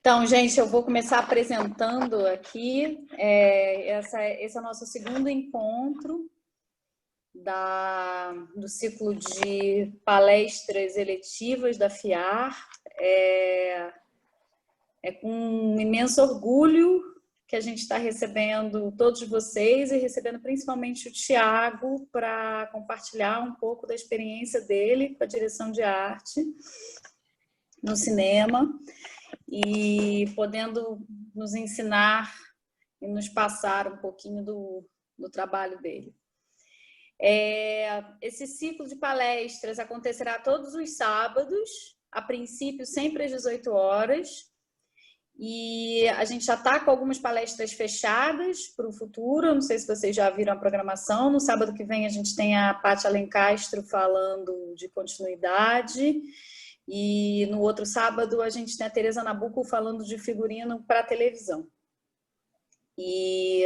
Então, gente, eu vou começar apresentando aqui. Esse é o nosso segundo encontro do ciclo de palestras eletivas da FIAR. É com um imenso orgulho que a gente está recebendo todos vocês e recebendo principalmente o Tiago para compartilhar um pouco da experiência dele com a direção de arte no cinema e podendo nos ensinar e nos passar um pouquinho do trabalho dele. Esse ciclo de palestras acontecerá todos os sábados, a princípio sempre às 18 horas, e a gente já está com algumas palestras fechadas para o futuro. Não sei se vocês já viram a programação. No sábado que vem a gente tem a Paty Alencastro falando de continuidade, e no outro sábado a gente tem a Tereza Nabuco falando de figurino para televisão. E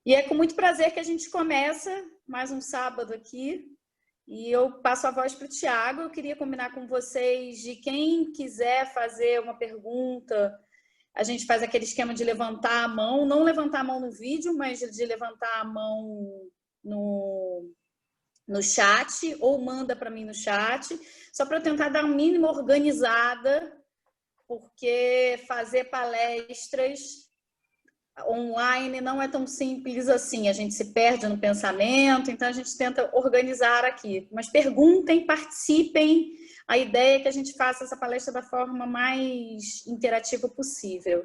é com muito prazer que a gente começa mais um sábado aqui. E eu passo a voz para o Tiago. Eu queria combinar com vocês de quem quiser fazer uma pergunta. A gente faz aquele esquema de levantar a mão, não levantar a mão no vídeo, mas de levantar a mão no chat, ou manda para mim no chat, só para eu tentar dar uma mínima organizada, porque fazer palestras online não é tão simples assim, a gente se perde no pensamento, então a gente tenta organizar aqui. Mas perguntem, participem, a ideia é que a gente faça essa palestra da forma mais interativa possível.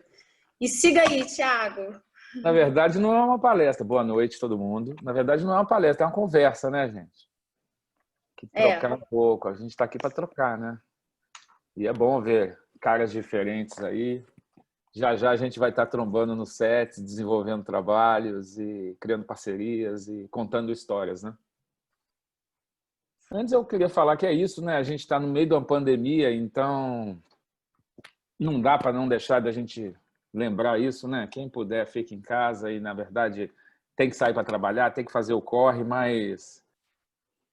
E siga aí, Tiago. Na verdade, não é uma palestra. Boa noite, todo mundo. Na verdade, não é uma palestra, é uma conversa, né, gente? Que trocar um pouco. A gente está aqui para trocar, né? E é bom ver caras diferentes aí. Já já a gente vai estar trombando no set, desenvolvendo trabalhos e criando parcerias e contando histórias, né? Antes eu queria falar que é isso, né? A gente está no meio de uma pandemia, então não dá para não deixar da gente lembrar isso, né? Quem puder, fique em casa e, na verdade, tem que sair para trabalhar, tem que fazer o corre, mas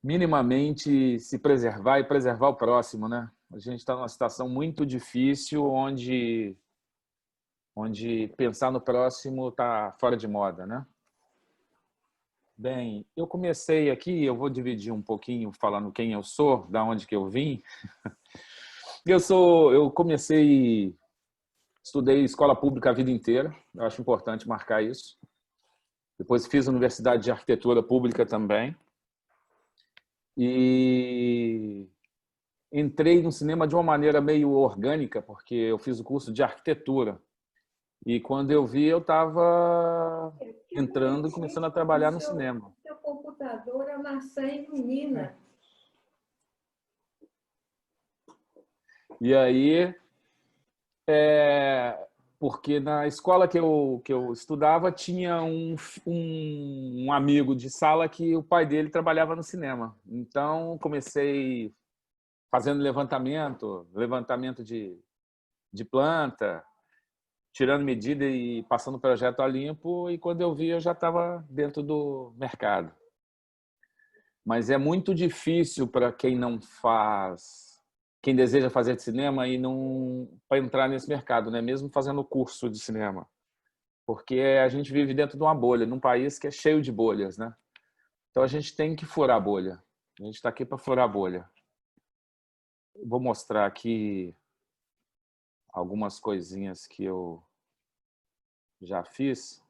minimamente se preservar e preservar o próximo, né? A gente está numa situação muito difícil onde pensar no próximo está fora de moda, né? Bem, eu comecei aqui, eu vou dividir um pouquinho falando quem eu sou, da onde que eu vim. Eu estudei escola pública a vida inteira, eu acho importante marcar isso. Depois fiz universidade de arquitetura pública também. E entrei no cinema de uma maneira meio orgânica, porque eu fiz o curso de arquitetura. E quando eu vi, eu estava entrando e começando a trabalhar no cinema. Seu computador é maçã e ilumina. E aí, porque na escola que eu estudava, tinha um amigo de sala que o pai dele trabalhava no cinema. Então, comecei fazendo levantamento de planta, tirando medida e passando o projeto a limpo, e quando eu vi, eu já estava dentro do mercado. Mas é muito difícil para quem não faz, quem deseja fazer de cinema e não para entrar nesse mercado, né? Mesmo fazendo curso de cinema. Porque a gente vive dentro de uma bolha, num país que é cheio de bolhas, né? Então a gente tem que furar a bolha. A gente está aqui para furar a bolha. Vou mostrar aqui algumas coisinhas que eu já fiz.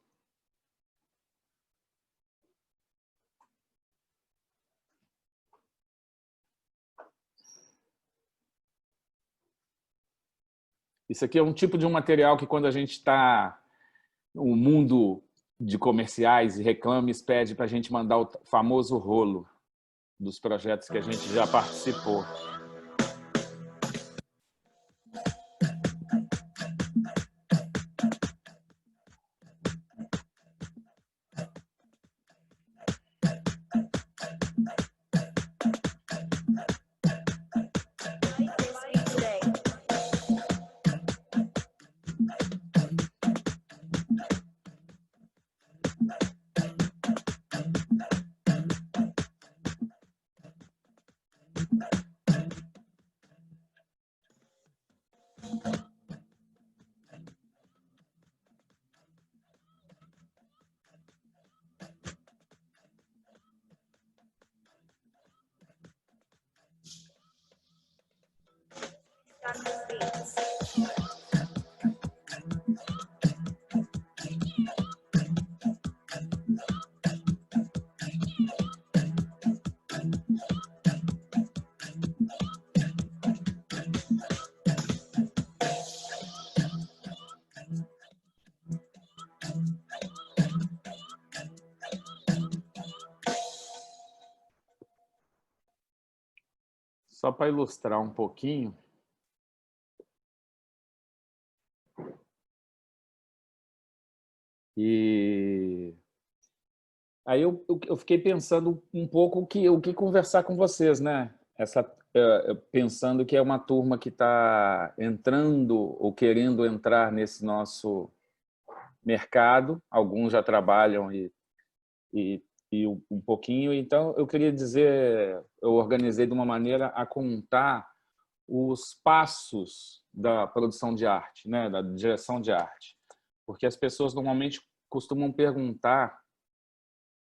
Isso aqui é um tipo de um material que, quando a gente está no mundo de comerciais e reclames, pede para a gente mandar o famoso rolo dos projetos que a gente já participou. Só para ilustrar um pouquinho, e aí eu fiquei pensando um pouco o que conversar com vocês, né? Pensando que é uma turma que está entrando ou querendo entrar nesse nosso mercado, alguns já trabalham e um pouquinho, então eu queria dizer, eu organizei de uma maneira a contar os passos da produção de arte, né? Da direção de arte, porque as pessoas normalmente costumam perguntar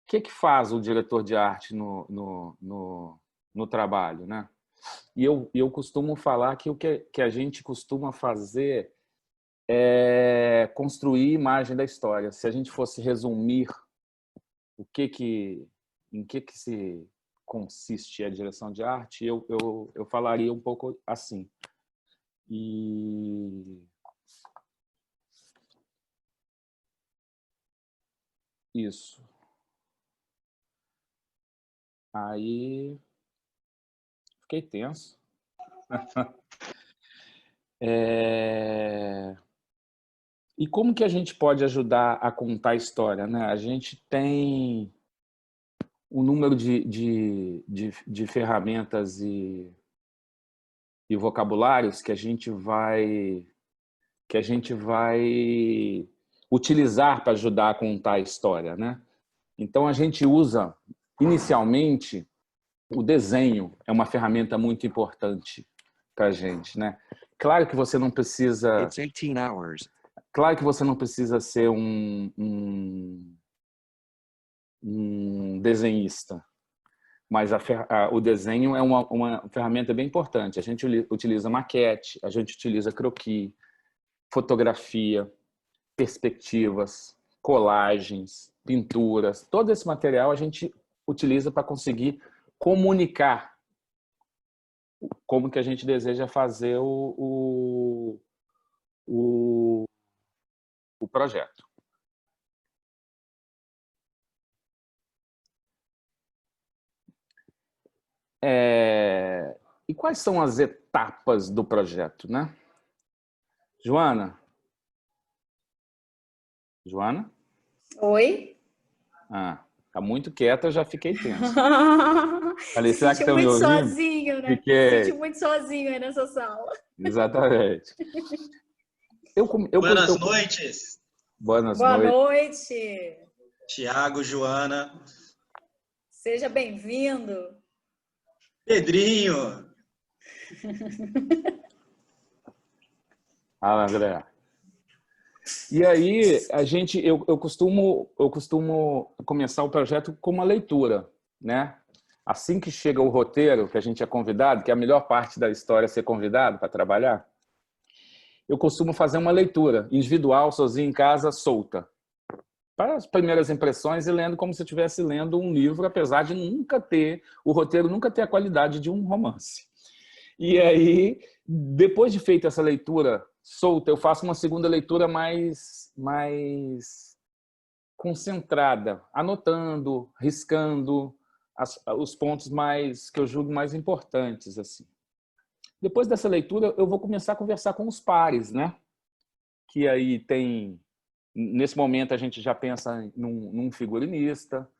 o que faz o diretor de arte no trabalho, né? E eu costumo falar que o que a gente costuma fazer é construir imagem da história. Se a gente fosse resumir em que se consiste a direção de arte, eu falaria um pouco assim. E isso. Aí fiquei tenso. E como que a gente pode ajudar a contar a história, né? A gente tem um número de ferramentas e vocabulários que a gente vai utilizar para ajudar a contar a história, né? Então a gente usa inicialmente o desenho, é uma ferramenta muito importante para a gente, né? Claro que você não precisa It's 18 hours. Claro que você não precisa ser um desenhista, mas o desenho é uma ferramenta bem importante. A gente utiliza maquete, a gente utiliza croquis, fotografia, perspectivas, colagens, pinturas. Todo esse material a gente utiliza para conseguir comunicar como que a gente deseja fazer o projeto. E quais são as etapas do projeto, né? Joana? Joana? Oi? Tá muito quieta, eu já fiquei tenso. Falei, Se será que sentiu estão me muito ouvindo? sozinho, né? Se Fiquei. sentiu muito sozinho aí nessa sala. Exatamente. Buenas noites. Buenas Boa noites. noite. Tiago, Joana. Seja bem-vindo. Pedrinho. Fala, André. E aí, eu costumo começar o projeto com uma leitura, né? Assim que chega o roteiro, que a gente é convidado, que é a melhor parte da história ser convidado para trabalhar, eu costumo fazer uma leitura individual, sozinho em casa, solta. Para as primeiras impressões e lendo como se eu estivesse lendo um livro, apesar de o roteiro nunca ter a qualidade de um romance. E aí, depois de feita essa leitura solta, eu faço uma segunda leitura mais concentrada, anotando, riscando os pontos que eu julgo mais importantes, assim. Depois dessa leitura, eu vou começar a conversar com os pares, né? Que aí tem... Nesse momento, a gente já pensa num figurinista,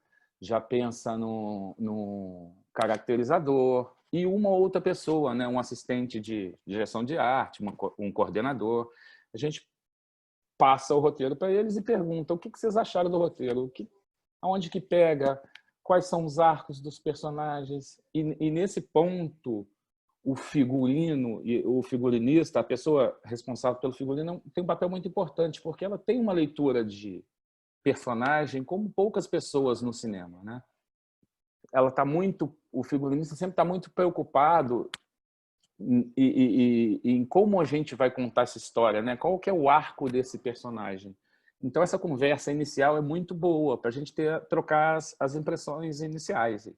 já pensa num caracterizador e uma outra pessoa, né? Um assistente de direção de arte, um coordenador. A gente passa o roteiro para eles e pergunta o que vocês acharam do roteiro, aonde que pega, quais são os arcos dos personagens. E nesse ponto, o figurinista, a pessoa responsável pelo figurino, tem um papel muito importante, porque ela tem uma leitura de personagem como poucas pessoas no cinema, né? O figurinista sempre está muito preocupado em como a gente vai contar essa história, né? Qual que é o arco desse personagem. Então, essa conversa inicial é muito boa para a gente trocar as impressões iniciais.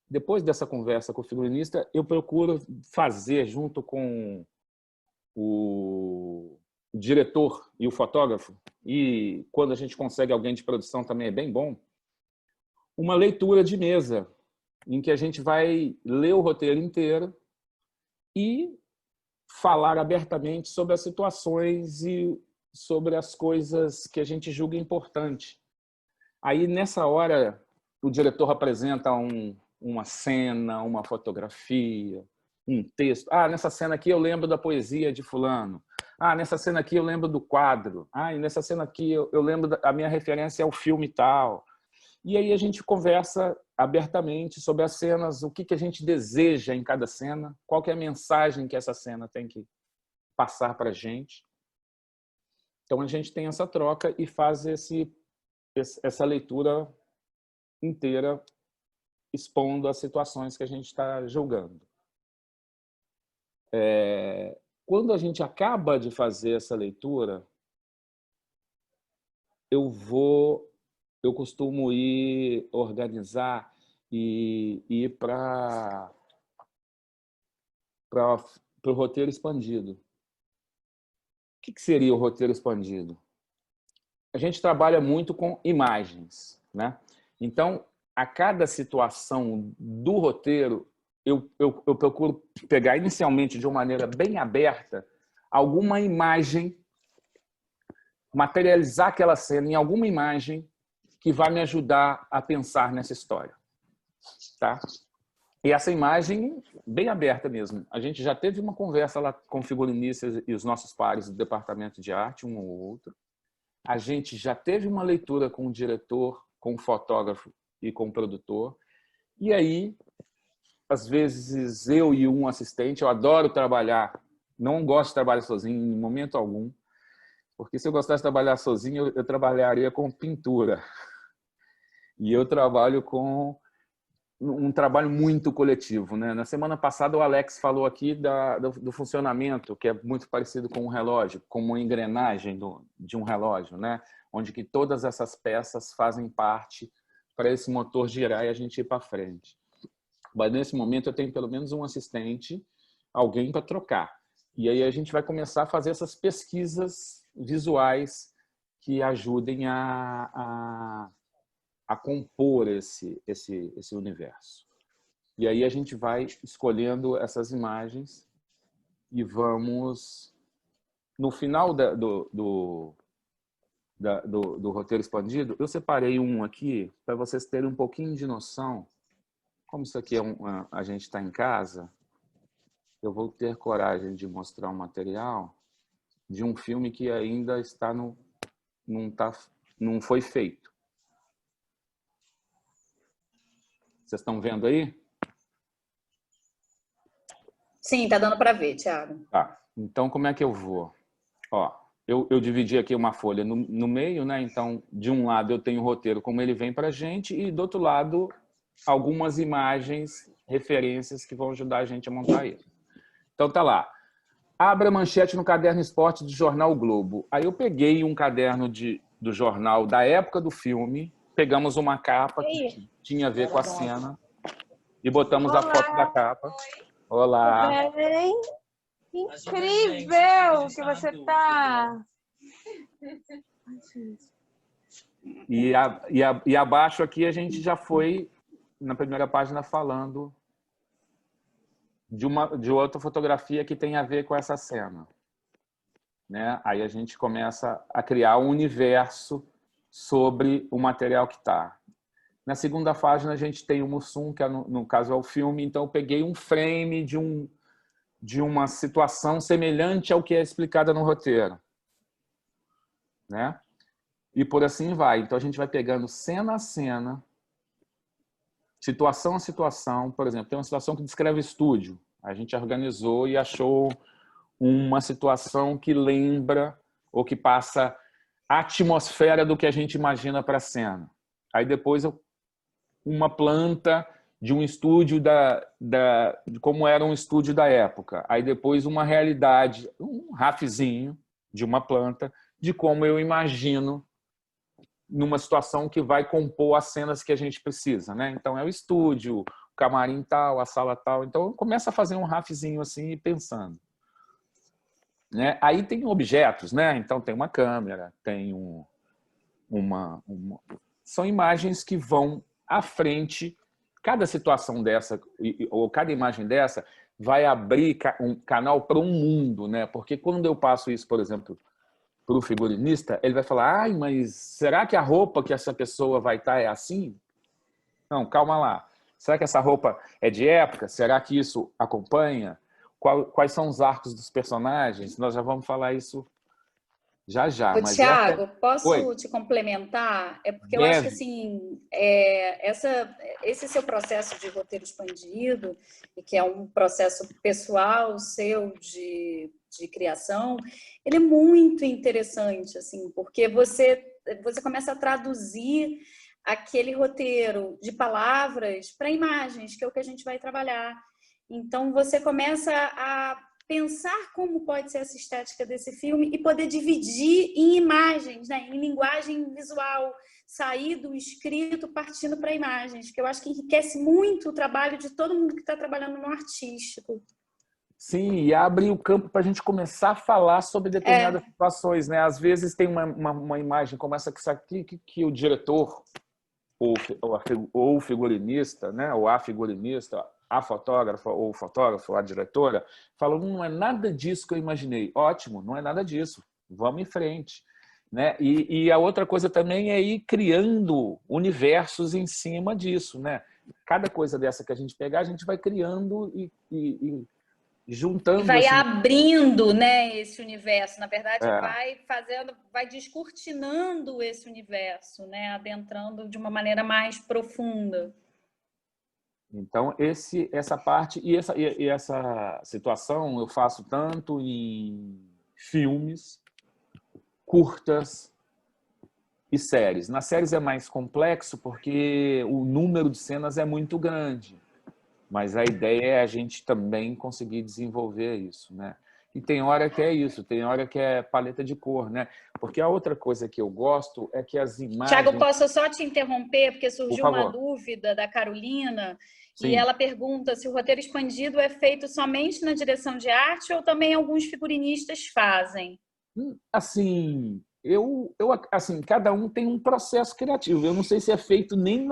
Depois dessa conversa com o figurinista, eu procuro fazer, junto com o diretor e o fotógrafo, e quando a gente consegue alguém de produção também é bem bom, uma leitura de mesa, em que a gente vai ler o roteiro inteiro e falar abertamente sobre as situações e sobre as coisas que a gente julga importante. Aí, nessa hora, o diretor apresenta uma cena, uma fotografia, um texto. Ah, nessa cena aqui eu lembro da poesia de fulano. Ah, nessa cena aqui eu lembro do quadro. Ah, e nessa cena aqui eu lembro a minha referência ao filme tal. E aí a gente conversa abertamente sobre as cenas, o que a gente deseja em cada cena, qual que é a mensagem que essa cena tem que passar para a gente. Então, a gente tem essa troca e faz essa leitura inteira expondo as situações que a gente está julgando. Quando a gente acaba de fazer essa leitura, eu costumo ir organizar e ir para o roteiro expandido. O que seria o roteiro expandido? A gente trabalha muito com imagens, né? Então, a cada situação do roteiro, eu procuro pegar inicialmente de uma maneira bem aberta alguma imagem, materializar aquela cena em alguma imagem que vai me ajudar a pensar nessa história, tá? E essa imagem bem aberta mesmo. A gente já teve uma conversa lá com figurinistas e os nossos pares do departamento de arte, um ou outro. A gente já teve uma leitura com o diretor, com o fotógrafo e com o produtor. E aí, às vezes, eu e um assistente, eu adoro trabalhar, não gosto de trabalhar sozinho em momento algum, porque se eu gostasse de trabalhar sozinho, eu trabalharia com pintura. E eu trabalho com um trabalho muito coletivo, né? Na semana passada, o Alex falou aqui do funcionamento, que é muito parecido com um relógio, como uma engrenagem de um relógio, né? Onde que todas essas peças fazem parte para esse motor girar e a gente ir para frente. Mas nesse momento eu tenho pelo menos um assistente, alguém para trocar. E aí a gente vai começar a fazer essas pesquisas visuais que ajudem a compor esse universo. E aí a gente vai escolhendo essas imagens e vamos, no final do roteiro expandido, eu separei um aqui para vocês terem um pouquinho de noção. Como isso aqui a gente está em casa, eu vou ter coragem de mostrar um material de um filme que ainda está não foi feito. Vocês estão vendo aí? Sim, tá dando para ver, Thiago. Tá. Então, como é que eu vou? Ó, eu dividi aqui uma folha no meio, né? Então, de um lado eu tenho o roteiro como ele vem para a gente e do outro lado algumas imagens, referências que vão ajudar a gente a montar ele. Então, tá lá. Abra a manchete no caderno esporte do jornal o Globo. Aí eu peguei um caderno do jornal da época do filme, pegamos uma capa que tinha a ver com a cena e botamos a foto da capa. Olá. Bem, incrível que você tá. E abaixo aqui a gente já foi na primeira página falando de outra fotografia que tem a ver com essa cena, né? Aí a gente começa a criar um universo sobre o material que está. Na segunda página a gente tem o Mussum, que no caso é o filme, então eu peguei um frame de uma situação semelhante ao que é explicada no roteiro, né? E por assim vai. Então a gente vai pegando cena a cena, situação a situação. Por exemplo, tem uma situação que descreve estúdio. A gente organizou e achou uma situação que lembra ou que passa a atmosfera do que a gente imagina para a cena. Aí depois uma planta de um estúdio de como era um estúdio da época. Aí depois uma realidade, um rafezinho de uma planta, de como eu imagino numa situação que vai compor as cenas que a gente precisa, né? Então é o estúdio, o camarim tal, a sala tal. Então começa a fazer um rafezinho assim, pensando, né? Aí tem objetos, né? Então tem uma câmera, tem são imagens que vão à frente. Cada situação dessa ou cada imagem dessa vai abrir um canal para um mundo, né? Porque quando eu passo isso, por exemplo, para o figurinista, ele vai falar: ai, mas será que a roupa que essa pessoa vai estar é assim? Não, calma lá. Será que essa roupa é de época? Será que isso acompanha? Quais são os arcos dos personagens? Nós já vamos falar isso já já. Ô, Mas Thiago, Oi, posso te complementar? É porque eu acho que deve. assim, esse seu processo de roteiro expandido, e que é um processo pessoal seu de criação, ele é muito interessante, assim, porque você começa a traduzir aquele roteiro de palavras para imagens, que é o que a gente vai trabalhar. Então, você começa a pensar como pode ser essa estética desse filme e poder dividir em imagens, né? Em linguagem visual, sair do escrito partindo para imagens, que eu acho que enriquece muito o trabalho de todo mundo que está trabalhando no artístico. Sim, e abre o campo para a gente começar a falar sobre determinadas situações, né? Às vezes tem uma imagem como essa aqui que o diretor ou o figurinista, né? Ou a figurinista, a fotógrafa ou o fotógrafo, a diretora, falam: não é nada disso que eu imaginei. Ótimo, não é nada disso. Vamos em frente. Né? E a outra coisa também é ir criando universos em cima disso. Né? Cada coisa dessa que a gente pegar, a gente vai criando e E juntando vai esse... abrindo, né, esse universo. Na verdade, É. vai descortinando esse universo, né, adentrando de uma maneira mais profunda. Então, essa parte e essa situação eu faço tanto em filmes, curtas e séries. Nas séries é mais complexo porque o número de cenas é muito grande, mas a ideia é a gente também conseguir desenvolver isso, né? E tem hora que é isso, tem hora que é paleta de cor, né? Porque a outra coisa que eu gosto é que as Tiago, imagens... posso só te interromper, porque Por surgiu uma favor. dúvida da Carolina, e Sim. ela pergunta se o roteiro expandido é feito somente na direção de arte ou também alguns figurinistas fazem. Assim, assim, cada um tem um processo criativo. Eu não sei se é feito nem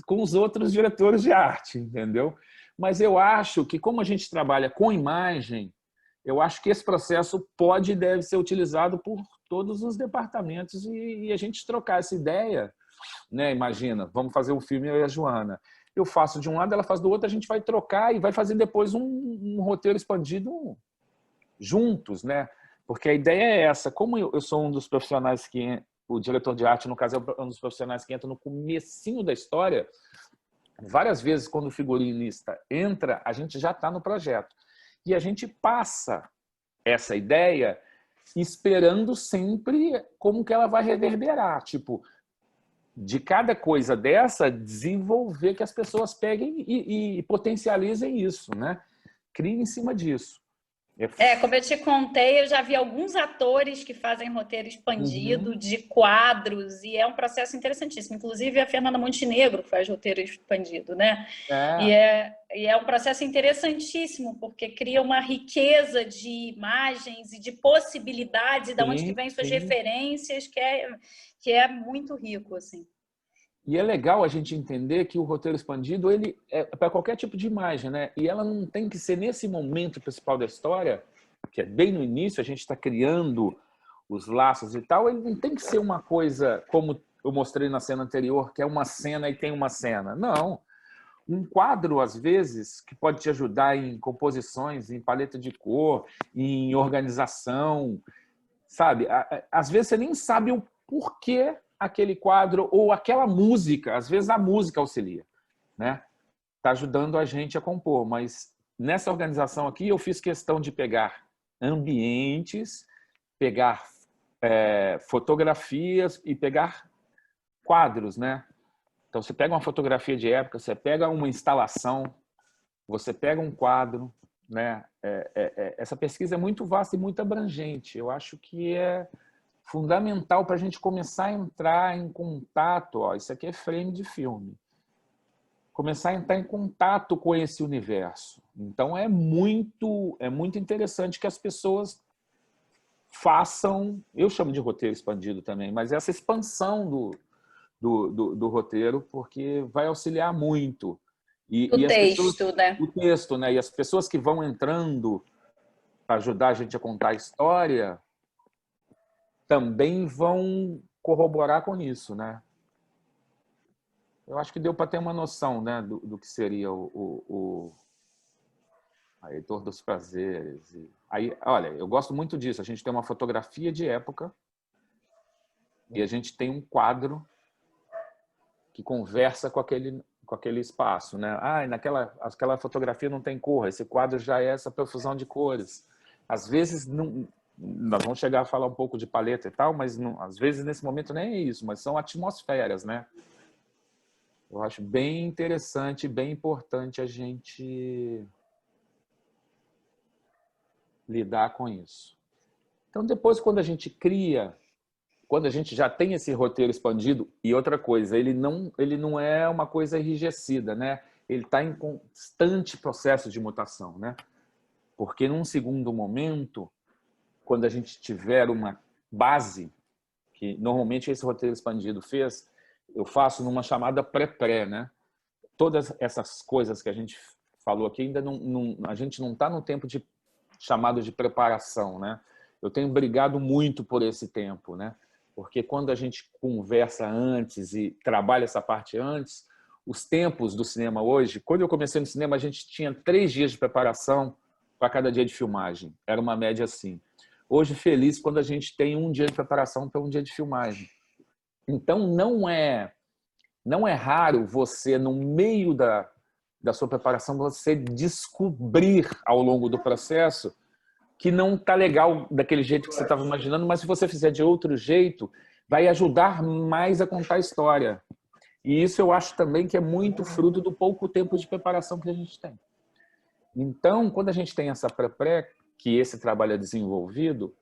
com os outros diretores de arte, entendeu? Mas eu acho que, como a gente trabalha com imagem, eu acho que esse processo pode e deve ser utilizado por todos os departamentos e a gente trocar essa ideia, né? Imagina, vamos fazer um filme, eu e a Joana. Eu faço de um lado, ela faz do outro, a gente vai trocar e vai fazer depois um roteiro expandido juntos, né? Porque a ideia é essa. Como eu sou um dos profissionais o diretor de arte, no caso, é um dos profissionais que entra no comecinho da história, várias vezes, quando o figurinista entra, a gente já está no projeto. E a gente passa essa ideia esperando sempre como que ela vai reverberar. Tipo, de cada coisa dessa, desenvolver que as pessoas peguem e potencializem isso, né? Criem em cima disso. Como eu te contei, eu já vi alguns atores que fazem roteiro expandido Uhum. de quadros, e é um processo interessantíssimo. Inclusive, a Fernanda Montenegro faz roteiro expandido, né? É. E é um processo interessantíssimo, porque cria uma riqueza de imagens e de possibilidades, de onde que Sim, vêm suas sim. referências, que é muito rico, assim. E é legal a gente entender que o roteiro expandido ele é para qualquer tipo de imagem, né? E ela não tem que ser nesse momento principal da história, que é bem no início, a gente está criando os laços e tal. Ele não tem que ser uma coisa como eu mostrei na cena anterior, que é uma cena e tem uma cena. Não. Um quadro, às vezes, que pode te ajudar em composições, em paleta de cor, em organização, sabe? Às vezes você nem sabe o porquê aquele quadro ou aquela música, às vezes a música auxilia, né? Tá ajudando a gente a compor, mas nessa organização aqui eu fiz questão de pegar ambientes, pegar fotografias e pegar quadros, né? Então, você pega uma fotografia de época, você pega uma instalação, você pega um quadro, né? Essa pesquisa é muito vasta e muito abrangente. Eu acho que é fundamental para a gente começar a entrar em contato. Ó, isso aqui é frame de filme. Começar a entrar em contato com esse universo. Então, é muito interessante que as pessoas façam, eu chamo de roteiro expandido também, mas essa expansão do roteiro, porque vai auxiliar muito. O As pessoas, texto, né? o texto, né? E as pessoas que vão entrando para ajudar a gente a contar a história também vão corroborar com isso, né? Eu acho que deu para ter uma noção, né, do que seria o Heitor dos Prazeres. Aí, olha, eu gosto muito disso. A gente tem uma fotografia de época e a gente tem um quadro que conversa com aquele espaço, né? Aquela fotografia não tem cor, esse quadro já é essa profusão de cores. Às vezes, não, nós vamos chegar a falar um pouco de paleta e tal, mas não, às vezes nesse momento nem é isso, mas são atmosferas, né? Eu acho bem interessante, bem importante a gente lidar com isso. Então, depois, quando a gente cria, quando a gente já tem esse roteiro expandido, e outra coisa, ele não é uma coisa enrijecida, né? Ele está em constante processo de mutação, né? Porque num segundo momento, quando a gente tiver uma base, que normalmente esse roteiro expandido fez, eu faço numa chamada pré-pré, né? Todas essas coisas que a gente falou aqui, ainda a gente não está no tempo de chamado de preparação, né? Eu tenho brigado muito por esse tempo, né? Porque quando a gente conversa antes e trabalha essa parte antes, os tempos do cinema hoje, quando eu comecei no cinema, a gente tinha 3 dias de preparação para cada dia de filmagem. Era uma média assim. Hoje, feliz quando a gente tem 1 dia de preparação para 1 dia de filmagem. Então, não é raro você, no meio da sua preparação, você descobrir ao longo do processo que não está legal daquele jeito que você estava imaginando, mas se você fizer de outro jeito, vai ajudar mais a contar a história. E isso eu acho também que é muito fruto do pouco tempo de preparação que a gente tem. Então, quando a gente tem essa pré-pré, que esse trabalho é desenvolvido,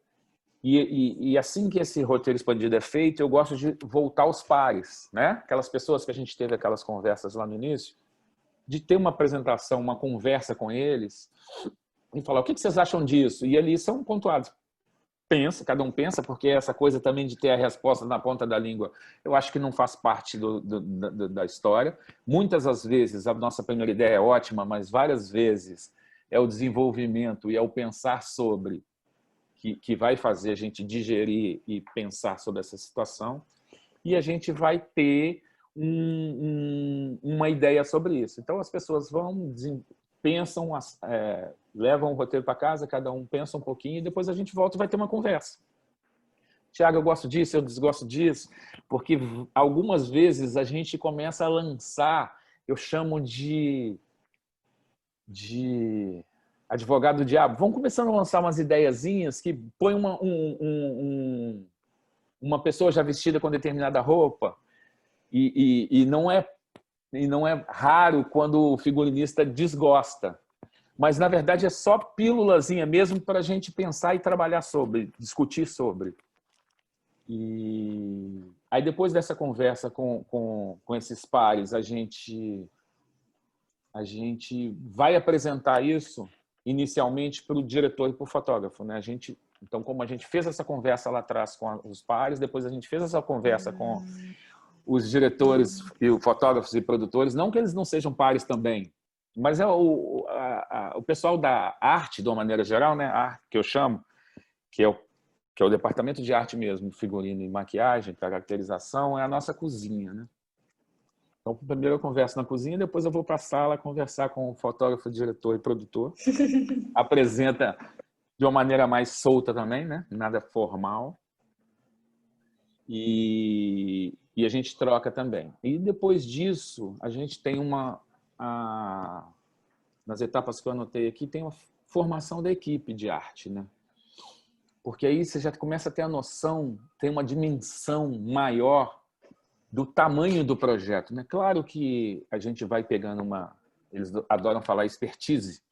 e assim que esse roteiro expandido é feito, eu gosto de voltar aos pares, né? Aquelas pessoas que a gente teve aquelas conversas lá no início, de ter uma apresentação, uma conversa com eles e falar: o que vocês acham disso? E ali são pontuados. Cada um pensa, porque essa coisa também de ter a resposta na ponta da língua, eu acho que não faz parte da história. Muitas das vezes a nossa primeira ideia é ótima, mas várias vezes é o desenvolvimento e é o pensar sobre que vai fazer a gente digerir e pensar sobre essa situação, e a gente vai ter uma ideia sobre isso. Então, as pessoas pensam, levam o roteiro para casa, cada um pensa um pouquinho, e depois a gente volta e vai ter uma conversa. Tiago, eu gosto disso, eu desgosto disso, porque algumas vezes a gente começa a lançar, eu chamo de advogado do diabo, vão começando a lançar umas ideiazinhas que põe uma pessoa já vestida com determinada roupa, e não é raro quando o figurinista desgosta. Mas, na verdade, é só pílulazinha mesmo para a gente pensar e trabalhar sobre, discutir sobre. E aí, depois dessa conversa com esses pares, a gente vai apresentar isso inicialmente para o diretor e para o fotógrafo, né? Então, como a gente fez essa conversa lá atrás com os pares, depois a gente fez essa conversa com os diretores e os fotógrafos e produtores, não que eles não sejam pares também, mas é o pessoal da arte, de uma maneira geral, né? Arte, que eu chamo, que é o departamento de arte mesmo, figurino e maquiagem, caracterização, é a nossa cozinha, né? Então, primeiro eu converso na cozinha, depois eu vou para a sala conversar com o fotógrafo, diretor e produtor. Apresenta de uma maneira mais solta também, né? Nada formal. E a gente troca também. E depois disso, a gente tem nas etapas que eu anotei aqui, tem uma formação da equipe de arte, né? Porque aí você já começa a ter a noção, tem uma dimensão maior do tamanho do projeto, né? Claro que a gente vai pegando eles adoram falar expertise,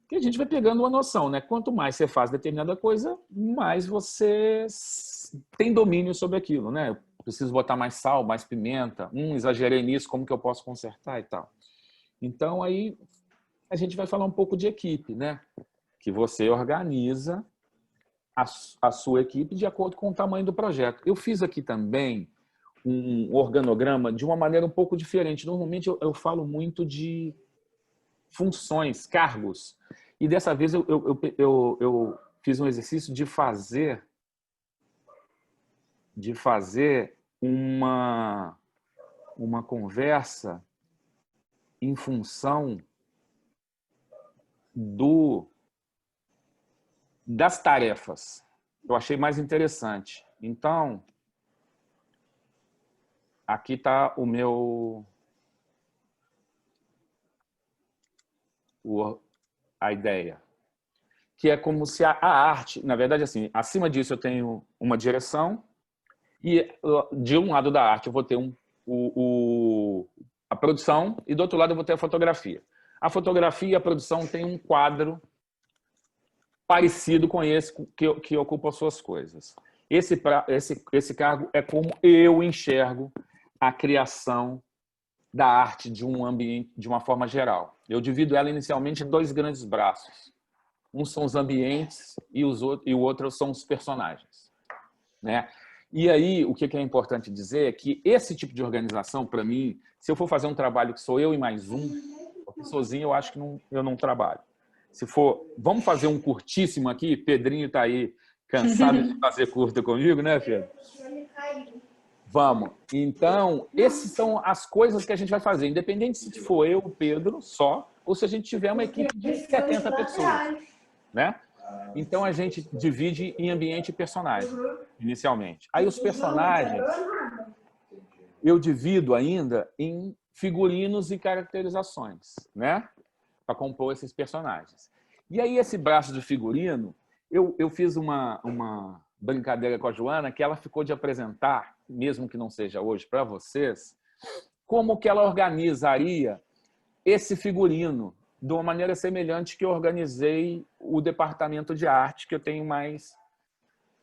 que a gente vai pegando uma noção, né? Quanto mais você faz determinada coisa, mais você tem domínio sobre aquilo, né? Preciso botar mais sal, mais pimenta. Exagerei nisso, como que eu posso consertar e tal. Então, aí a gente vai falar um pouco de equipe, né? Que você organiza a sua equipe de acordo com o tamanho do projeto. Eu fiz aqui também um organograma de uma maneira um pouco diferente. Normalmente eu falo muito de funções, cargos. E dessa vez eu fiz um exercício de fazer uma conversa em função das tarefas. Eu achei mais interessante. Então, aqui está a ideia. Que é como se a arte, na verdade, assim, acima disso eu tenho uma direção e de um lado da arte eu vou ter a produção e do outro lado eu vou ter a fotografia. A fotografia e a produção têm um quadro parecido com esse que ocupa as suas coisas. Esse cargo é como eu enxergo a criação da arte de um ambiente de uma forma geral. Eu divido ela inicialmente em dois grandes braços. Um são os ambientes e o outro são os personagens, né? E aí, o que é importante dizer é que esse tipo de organização, para mim, se eu for fazer um trabalho que sou eu e mais porque sozinho eu acho que eu não trabalho. Se for, vamos fazer um curtíssimo aqui, Pedrinho está aí cansado de fazer curta comigo, né, Pedro? Vamos. Então, essas são as coisas que a gente vai fazer, independente se for eu, o Pedro, só, ou se a gente tiver uma equipe de 70 pessoas, né? Então, a gente divide em ambiente e personagem, inicialmente. Aí, os personagens, eu divido ainda em figurinos e caracterizações, né? Para compor esses personagens. E aí, esse braço de figurino, eu fiz uma brincadeira com a Joana, que ela ficou de apresentar, mesmo que não seja hoje para vocês, como que ela organizaria esse figurino de uma maneira semelhante que eu organizei o departamento de arte, que eu tenho mais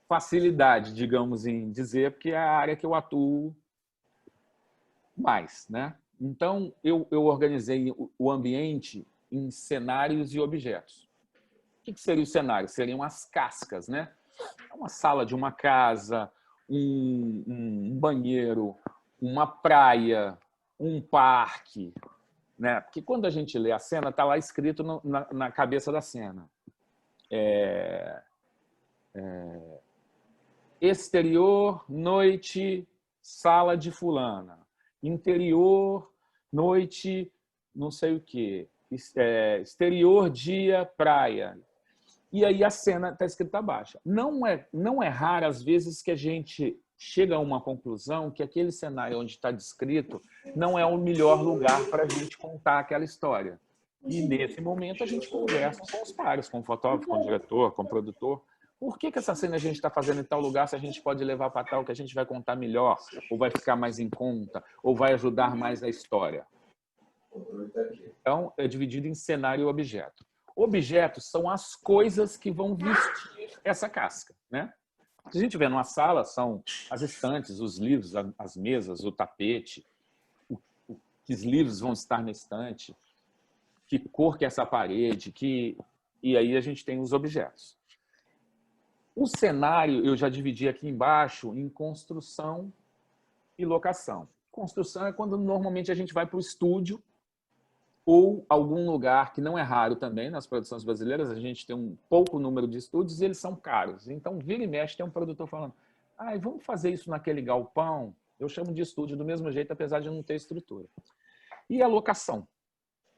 facilidade, digamos, em dizer, porque é a área que eu atuo mais, né? Então, eu organizei o ambiente em cenários e objetos. O que seria o cenário? Seriam as cascas, né? Uma sala de uma casa, um banheiro, uma praia, um parque, né? Porque quando a gente lê a cena, está lá escrito na cabeça da cena. Exterior, noite, sala de fulana. Interior, noite, não sei o quê. Exterior, dia, praia. E aí a cena está escrita abaixo. Não é raro, às vezes, que a gente chega a uma conclusão que aquele cenário onde está descrito não é o melhor lugar para a gente contar aquela história. E, nesse momento, a gente conversa com os pares, com o fotógrafo, com o diretor, com o produtor. Por que essa cena a gente está fazendo em tal lugar se a gente pode levar para tal que a gente vai contar melhor, ou vai ficar mais em conta, ou vai ajudar mais a história? Então, é dividido em cenário e objeto. Objetos são as coisas que vão vestir essa casca, né? Se a gente vê numa sala, são as estantes, os livros, as mesas, o tapete, que os livros vão estar na estante, que cor que é essa parede, e aí a gente tem os objetos. O cenário eu já dividi aqui embaixo em construção e locação. Construção é quando normalmente a gente vai para o estúdio ou algum lugar que não é raro também nas produções brasileiras, a gente tem um pouco número de estúdios e eles são caros. Então, vira e mexe, tem um produtor falando, vamos fazer isso naquele galpão? Eu chamo de estúdio do mesmo jeito, apesar de não ter estrutura. E a locação,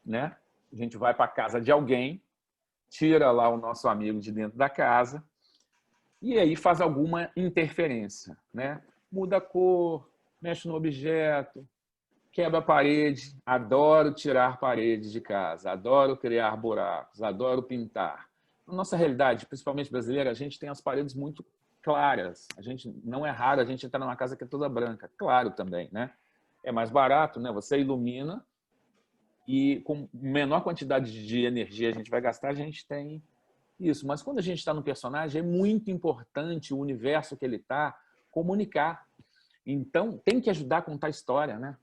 né? A gente vai para a casa de alguém, tira lá o nosso amigo de dentro da casa e aí faz alguma interferência, né? Muda a cor, mexe no objeto, quebra a parede. Adoro tirar paredes de casa, adoro criar buracos, adoro pintar. Na nossa realidade, principalmente brasileira, a gente tem as paredes muito claras. Não é raro a gente entrar numa casa que é toda branca. Claro também, né? É mais barato, né? Você ilumina e com menor quantidade de energia a gente vai gastar, a gente tem isso. Mas quando a gente está no personagem, é muito importante o universo que ele está comunicar. Então, tem que ajudar a contar a história, né?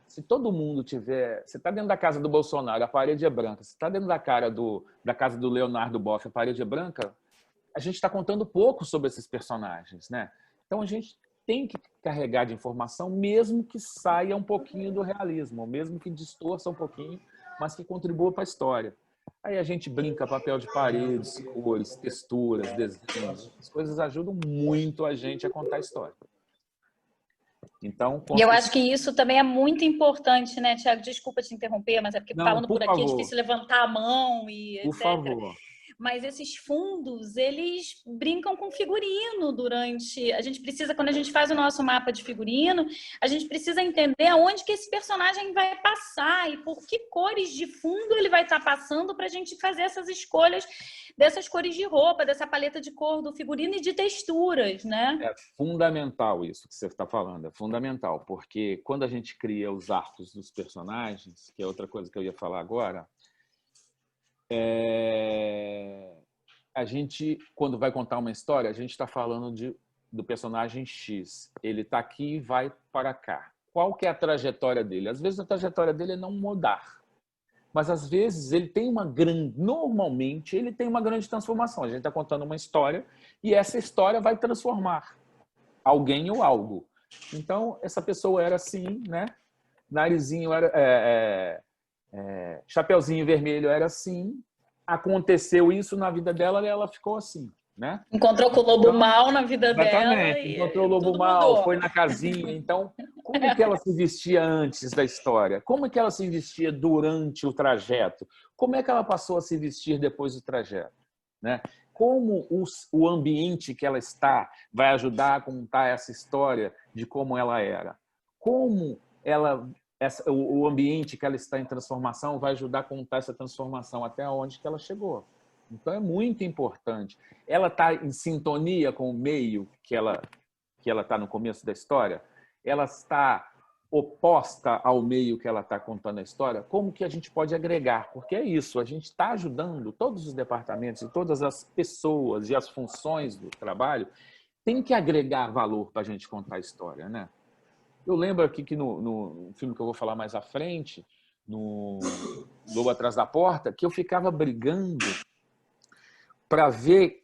Se todo mundo tiver... Você está dentro da casa do Bolsonaro, a parede é branca. Você está dentro da casa do Leonardo Boff, a parede é branca, a gente está contando pouco sobre esses personagens, né? Então, a gente tem que carregar de informação, mesmo que saia um pouquinho do realismo, mesmo que distorça um pouquinho, mas que contribua para a história. Aí a gente brinca papel de paredes, cores, texturas, desenhos. As coisas ajudam muito a gente a contar a história. Então, e eu acho que isso também é muito importante, né, Tiago? Desculpa te interromper, mas é porque falando por aqui é difícil levantar a mão e etc. Por favor. Mas esses fundos, eles brincam com figurino durante... A gente precisa, quando a gente faz o nosso mapa de figurino, a gente precisa entender aonde que esse personagem vai passar e por que cores de fundo ele vai estar passando para a gente fazer essas escolhas dessas cores de roupa, dessa paleta de cor do figurino e de texturas, né? É fundamental isso que você está falando, é fundamental, porque quando a gente cria os arcos dos personagens, que é outra coisa que eu ia falar agora, a gente, quando vai contar uma história, a gente está falando do personagem X. Ele está aqui e vai para cá. Qual que é a trajetória dele? Às vezes a trajetória dele é não mudar. Mas às vezes ele tem normalmente ele tem uma grande transformação. A gente está contando uma história e essa história vai transformar alguém ou algo. Então, essa pessoa era assim, né? Narizinho era... Chapeuzinho vermelho era assim, aconteceu isso na vida dela e ela ficou assim, né? Encontrou com o lobo mal na vida dela e encontrou o lobo mal, foi na casinha. Então, como que ela se vestia antes da história? Como que ela se vestia durante o trajeto? Como é que ela passou a se vestir depois do trajeto, né? Como o ambiente que ela está vai ajudar a contar essa história de como ela era? Como o ambiente que ela está em transformação vai ajudar a contar essa transformação até onde que ela chegou. Então, é muito importante. Ela está em sintonia com o meio que ela está no começo da história? Ela está oposta ao meio que ela está contando a história? Como que a gente pode agregar? Porque é isso, a gente está ajudando todos os departamentos e todas as pessoas e as funções do trabalho tem que agregar valor para a gente contar a história, né? Eu lembro aqui que no filme que eu vou falar mais à frente, no Lobo Atrás da Porta, que eu ficava brigando para ver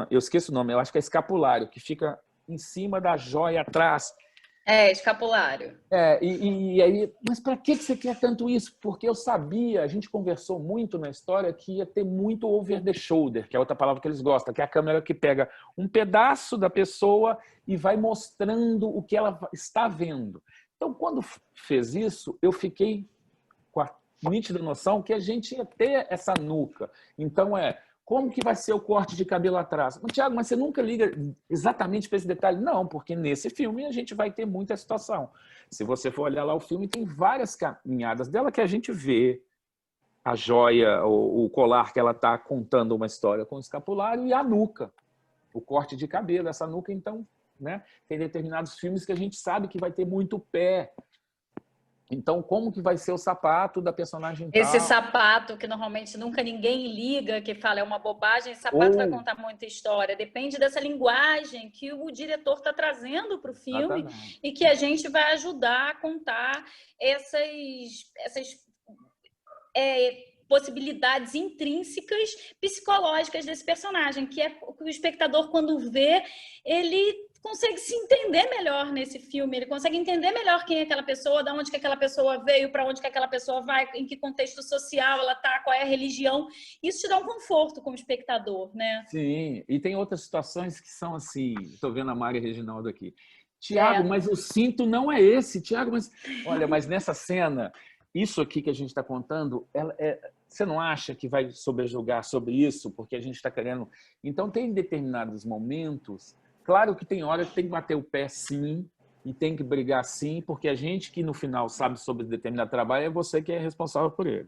eu esqueço o nome, eu acho que é escapulário, que fica em cima da joia atrás. Escapulário. E aí, mas para que você quer tanto isso? Porque eu sabia, a gente conversou muito na história que ia ter muito over the shoulder, que é outra palavra que eles gostam, que é a câmera que pega um pedaço da pessoa e vai mostrando o que ela está vendo. Então, quando fez isso, eu fiquei com a nítida noção que a gente ia ter essa nuca. Então, como que vai ser o corte de cabelo atrás? Tiago, mas você nunca liga exatamente para esse detalhe? Não, porque nesse filme a gente vai ter muita situação. Se você for olhar lá o filme, tem várias caminhadas dela que a gente vê a joia, o colar que ela está contando uma história com o escapulário e a nuca, o corte de cabelo. Essa nuca, então, né, tem determinados filmes que a gente sabe que vai ter muito pé. Então, como que vai ser o sapato da personagem tal? Esse sapato que normalmente nunca ninguém liga, que fala é uma bobagem, esse sapato vai contar muita história. Depende dessa linguagem que o diretor está trazendo para o filme. Exatamente. E que a gente vai ajudar a contar essas possibilidades intrínsecas psicológicas desse personagem, que é o espectador, quando vê, ele consegue se entender melhor nesse filme, ele consegue entender melhor quem é aquela pessoa, de onde que aquela pessoa veio, para onde que aquela pessoa vai, em que contexto social ela está, qual é a religião. Isso te dá um conforto como espectador, né? Sim, e tem outras situações que são assim, estou vendo a Mari Reginaldo aqui. Tiago, mas o cinto não é esse. Tiago, olha, mas nessa cena, isso aqui que a gente está contando, você não acha que vai sobrejugar sobre isso? Porque a gente está querendo... Então, tem determinados momentos... Claro que tem hora que tem que bater o pé, sim, e tem que brigar, sim, porque a gente que, no final, sabe sobre determinado trabalho é você que é responsável por ele.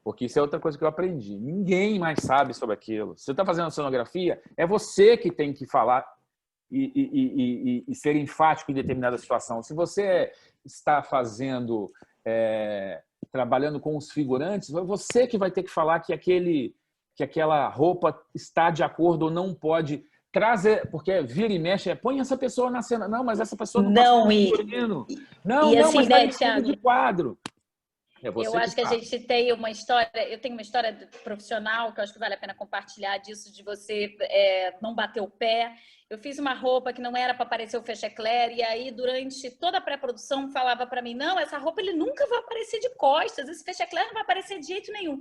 Porque isso é outra coisa que eu aprendi. Ninguém mais sabe sobre aquilo. Se você está fazendo a cenografia, é você que tem que falar e ser enfático em determinada situação. Se você está fazendo, trabalhando com os figurantes, é você que vai ter que falar que aquela roupa está de acordo ou não pode trazer, porque vira e mexe, põe essa pessoa na cena. Não, mas essa pessoa não passou no figurino. Não, assim, mas né, está em fundo de quadro. É você eu acho que a faz. gente tem uma história, eu tenho uma história profissional que eu acho que vale a pena compartilhar disso, de você não bater o pé. Eu fiz uma roupa que não era para aparecer o Fechecler, e aí durante toda a pré-produção falava para mim, não, essa roupa ele nunca vai aparecer de costas, esse Fechecler não vai aparecer de jeito nenhum.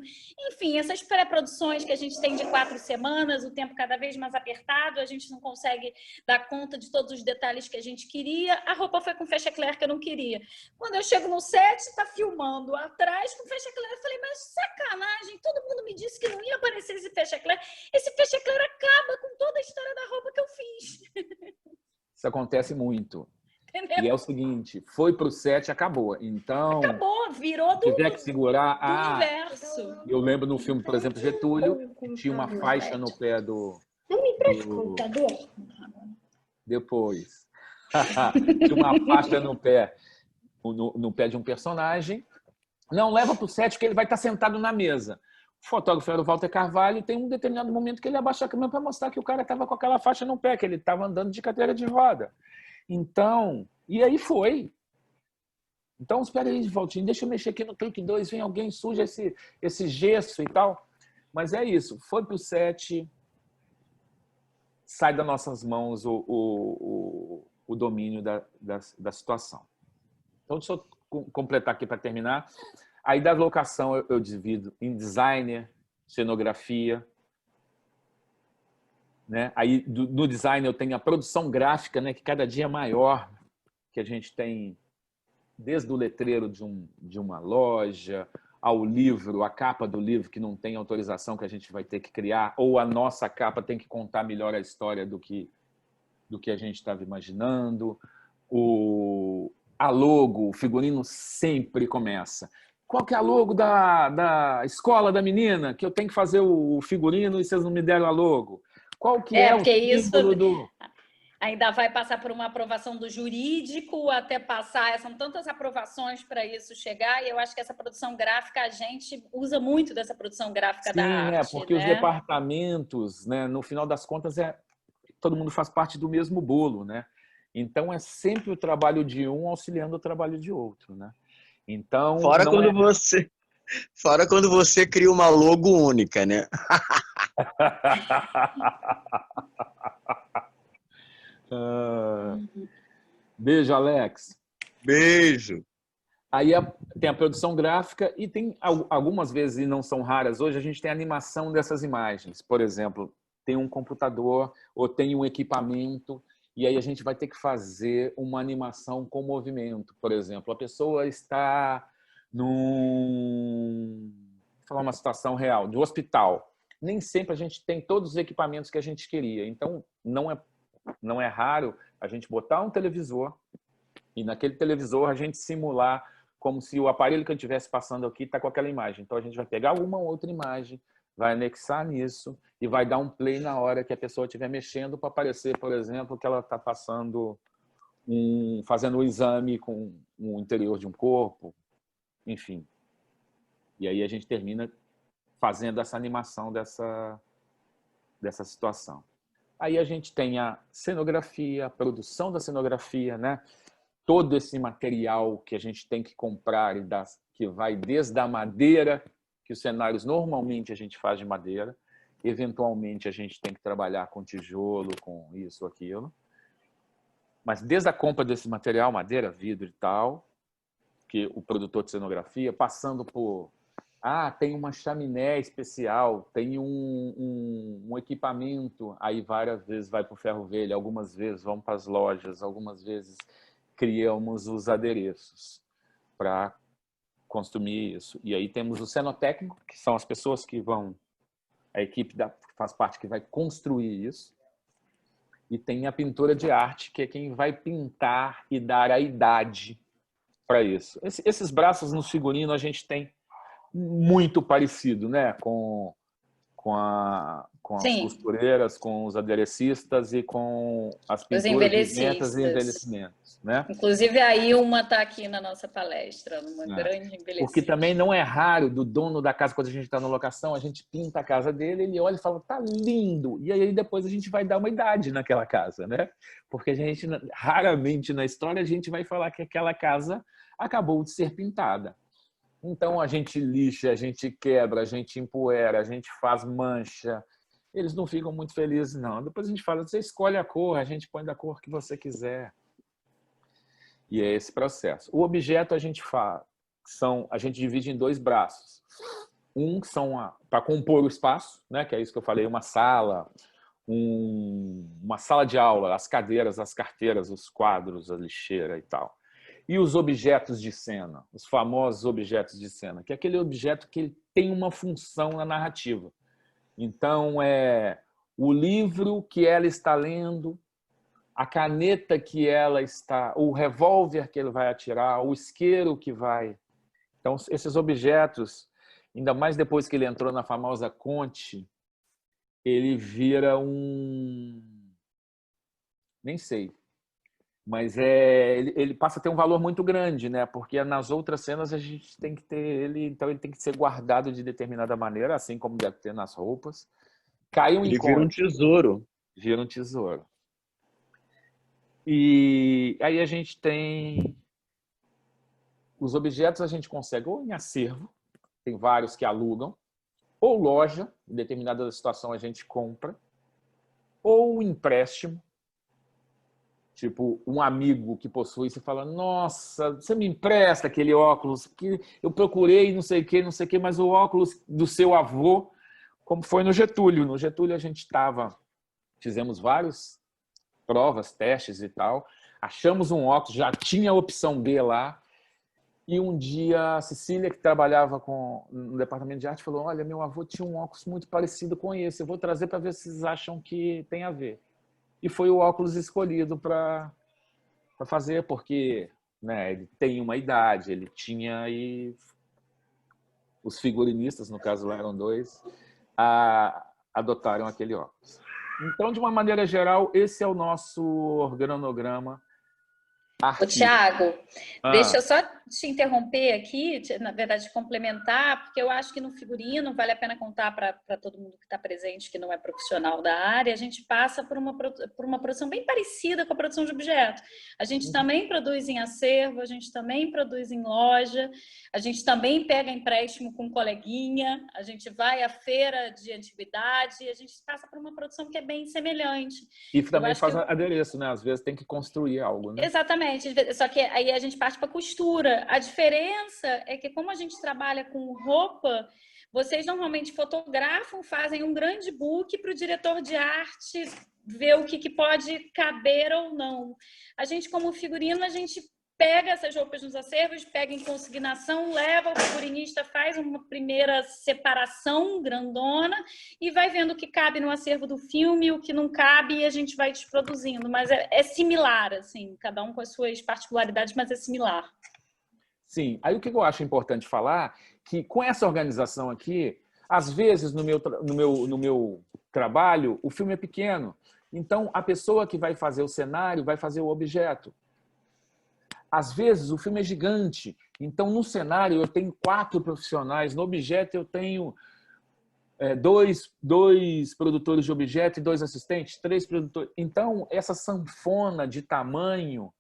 Enfim, essas pré-produções que a gente tem de 4 semanas, o tempo cada vez mais apertado, a gente não consegue dar conta de todos os detalhes que a gente queria, a roupa foi com Fechecler que eu não queria. Quando eu chego no set, está filmando atrás com Fechecler, eu falei, mas sacanagem, todo mundo me disse que não ia aparecer esse Fechecler acaba com toda a história da roupa que eu fiz. Isso acontece muito. Entendeu? E é o seguinte, foi pro set, acabou. Então, acabou, virou do tiver que segurar, universo. Eu lembro no filme, por exemplo, Getúlio, tinha uma faixa no pé do... Não me empresta o computador? Depois. Tinha uma faixa no pé de um personagem. Não, leva pro set que ele vai estar sentado na mesa. O fotógrafo era o Walter Carvalho, e tem um determinado momento que ele abaixa a câmera para mostrar que o cara estava com aquela faixa no pé, que ele estava andando de cadeira de roda. Então, e aí foi. Então, espera aí, Valtinho, deixa eu mexer aqui no clique 2, vem alguém, suja esse gesso e tal. Mas é isso, foi pro set, sai das nossas mãos o domínio da situação. Então, deixa eu completar aqui para terminar. Aí da locação eu divido em designer, cenografia, né? Aí no design eu tenho a produção gráfica, né? Que cada dia é maior, que a gente tem desde o letreiro de uma loja, ao livro, a capa do livro que não tem autorização que a gente vai ter que criar, ou a nossa capa tem que contar melhor a história do que a gente estava imaginando. A logo, o figurino sempre começa. Qual que é a logo da escola da menina? Que eu tenho que fazer o figurino e vocês não me deram a logo. Qual que é o símbolo do... Ainda vai passar por uma aprovação do jurídico até passar. São tantas aprovações para isso chegar, e eu acho que essa produção gráfica, a gente usa muito dessa produção gráfica da arte. Sim, porque os departamentos, né, no final das contas, todo mundo faz parte do mesmo bolo, né? Então, é sempre o trabalho de um auxiliando o trabalho de outro, né? Então, Fora quando você cria uma logo única, né? Beijo, Alex. Beijo. Aí tem a produção gráfica e tem algumas vezes, e não são raras hoje, a gente tem a animação dessas imagens. Por exemplo, tem um computador ou tem um equipamento e aí a gente vai ter que fazer uma animação com movimento. Por exemplo, a pessoa está vou falar uma situação real, de hospital. Nem sempre a gente tem todos os equipamentos que a gente queria. Então, não é raro a gente botar um televisor e naquele televisor a gente simular como se o aparelho que eu estivesse passando aqui está com aquela imagem. Então, a gente vai pegar alguma outra imagem, vai anexar nisso e vai dar um play na hora que a pessoa estiver mexendo para aparecer, por exemplo, que ela está fazendo um exame com o interior de um corpo, enfim. E aí a gente termina fazendo essa animação dessa situação. Aí a gente tem a cenografia, a produção da cenografia, né? Todo esse material que a gente tem que comprar que vai desde a madeira, que os cenários normalmente a gente faz de madeira, eventualmente a gente tem que trabalhar com tijolo, com isso, aquilo. Mas desde a compra desse material, madeira, vidro e tal, que o produtor de cenografia, passando por... tem uma chaminé especial, tem um equipamento, aí várias vezes vai para o ferro velho, algumas vezes vão para as lojas, algumas vezes criamos os adereços para construir isso. E aí temos o cenotécnico, que são as pessoas que vão... A equipe que faz parte que vai construir isso. E tem a pintura de arte, que é quem vai pintar e dar a idade para isso. Esses braços no figurino a gente tem muito parecido, né? com com as Sim, costureiras, com os aderecistas e com as os pinturas de ventas e envelhecistas. envelhecimentos, né? Inclusive, a Ilma está aqui na nossa palestra, uma É. grande Porque envelhecida. também não é raro do dono da casa, quando a gente está na locação, a gente pinta a casa dele, ele olha e fala, tá lindo. E aí depois a gente vai dar uma idade naquela casa, né? Porque a gente, raramente na história, a gente vai falar que aquela casa acabou de ser pintada. Então a gente lixa, a gente quebra, a gente empoeira, a gente faz mancha. Eles não ficam muito felizes, não. Depois a gente fala, você escolhe a cor, a gente põe da cor que você quiser. E é esse processo. O objeto a gente faz, a gente divide em 2 braços. Um que são para compor o espaço, né? Que é isso que eu falei, uma sala, uma sala de aula, as cadeiras, as carteiras, os quadros, a lixeira e tal. E os objetos de cena, os famosos objetos de cena, que é aquele objeto que ele tem uma função na narrativa. Então, é o livro que ela está lendo, a caneta que ela está, o revólver que ele vai atirar, o isqueiro que vai... Então, esses objetos, ainda mais depois que ele entrou na famosa Conte, ele vira nem sei, mas ele passa a ter um valor muito grande, né? Porque nas outras cenas a gente tem que ter ele, então ele tem que ser guardado de determinada maneira, assim como deve ter nas roupas. Caiu em Ele vira um Conte, tesouro. vira um tesouro. E aí a gente tem os objetos, a gente consegue ou em acervo, tem vários que alugam, ou loja, em determinada situação a gente compra, ou empréstimo, tipo um amigo que possui, você fala, nossa, você me empresta aquele óculos que eu procurei, não sei o que, mas o óculos do seu avô, como foi no Getúlio. No Getúlio a gente fizemos várias provas, testes e tal, achamos um óculos, já tinha a opção B lá, e um dia a Cecília, que trabalhava no departamento de arte, falou, olha, meu avô tinha um óculos muito parecido com esse, eu vou trazer para ver se vocês acham que tem a ver. E foi o óculos escolhido para fazer, porque, né, ele tem uma idade, ele tinha, e os figurinistas, no caso lá eram 2, adotaram aquele óculos. Então, de uma maneira geral, esse é o nosso organograma Ô, artístico. Tiago, deixa Ah, eu só te interromper aqui, na verdade, complementar, porque eu acho que no figurino vale a pena contar para todo mundo que está presente, que não é profissional da área, a gente passa por uma produção bem parecida com a produção de objeto. A gente também produz em acervo, a gente também produz em loja, a gente também pega empréstimo com coleguinha, a gente vai à feira de antiguidade, a gente passa por uma produção que é bem semelhante. e Eu também acho faz que adereço, né? Às vezes tem que construir algo, né? exatamente, só que aí a gente parte para costura. A diferença é que, como a gente trabalha com roupa, vocês normalmente fotografam, fazem um grande book para o diretor de arte ver o que pode caber ou não. A gente, como figurino, a gente pega essas roupas nos acervos, pega em consignação, leva, o figurinista faz uma primeira separação grandona e vai vendo o que cabe no acervo do filme, o que não cabe, e a gente vai desproduzindo. Mas é similar, assim, cada um com as suas particularidades, mas é similar. Sim. Aí o que eu acho importante falar, que com essa organização aqui, às vezes no meu trabalho, o filme é pequeno. Então, a pessoa que vai fazer o cenário vai fazer o objeto. Às vezes, o filme é gigante. Então, no cenário, eu tenho 4 profissionais. No objeto, eu tenho dois produtores de objeto e 2 assistentes, 3 produtores. Então, essa sanfona de tamanho,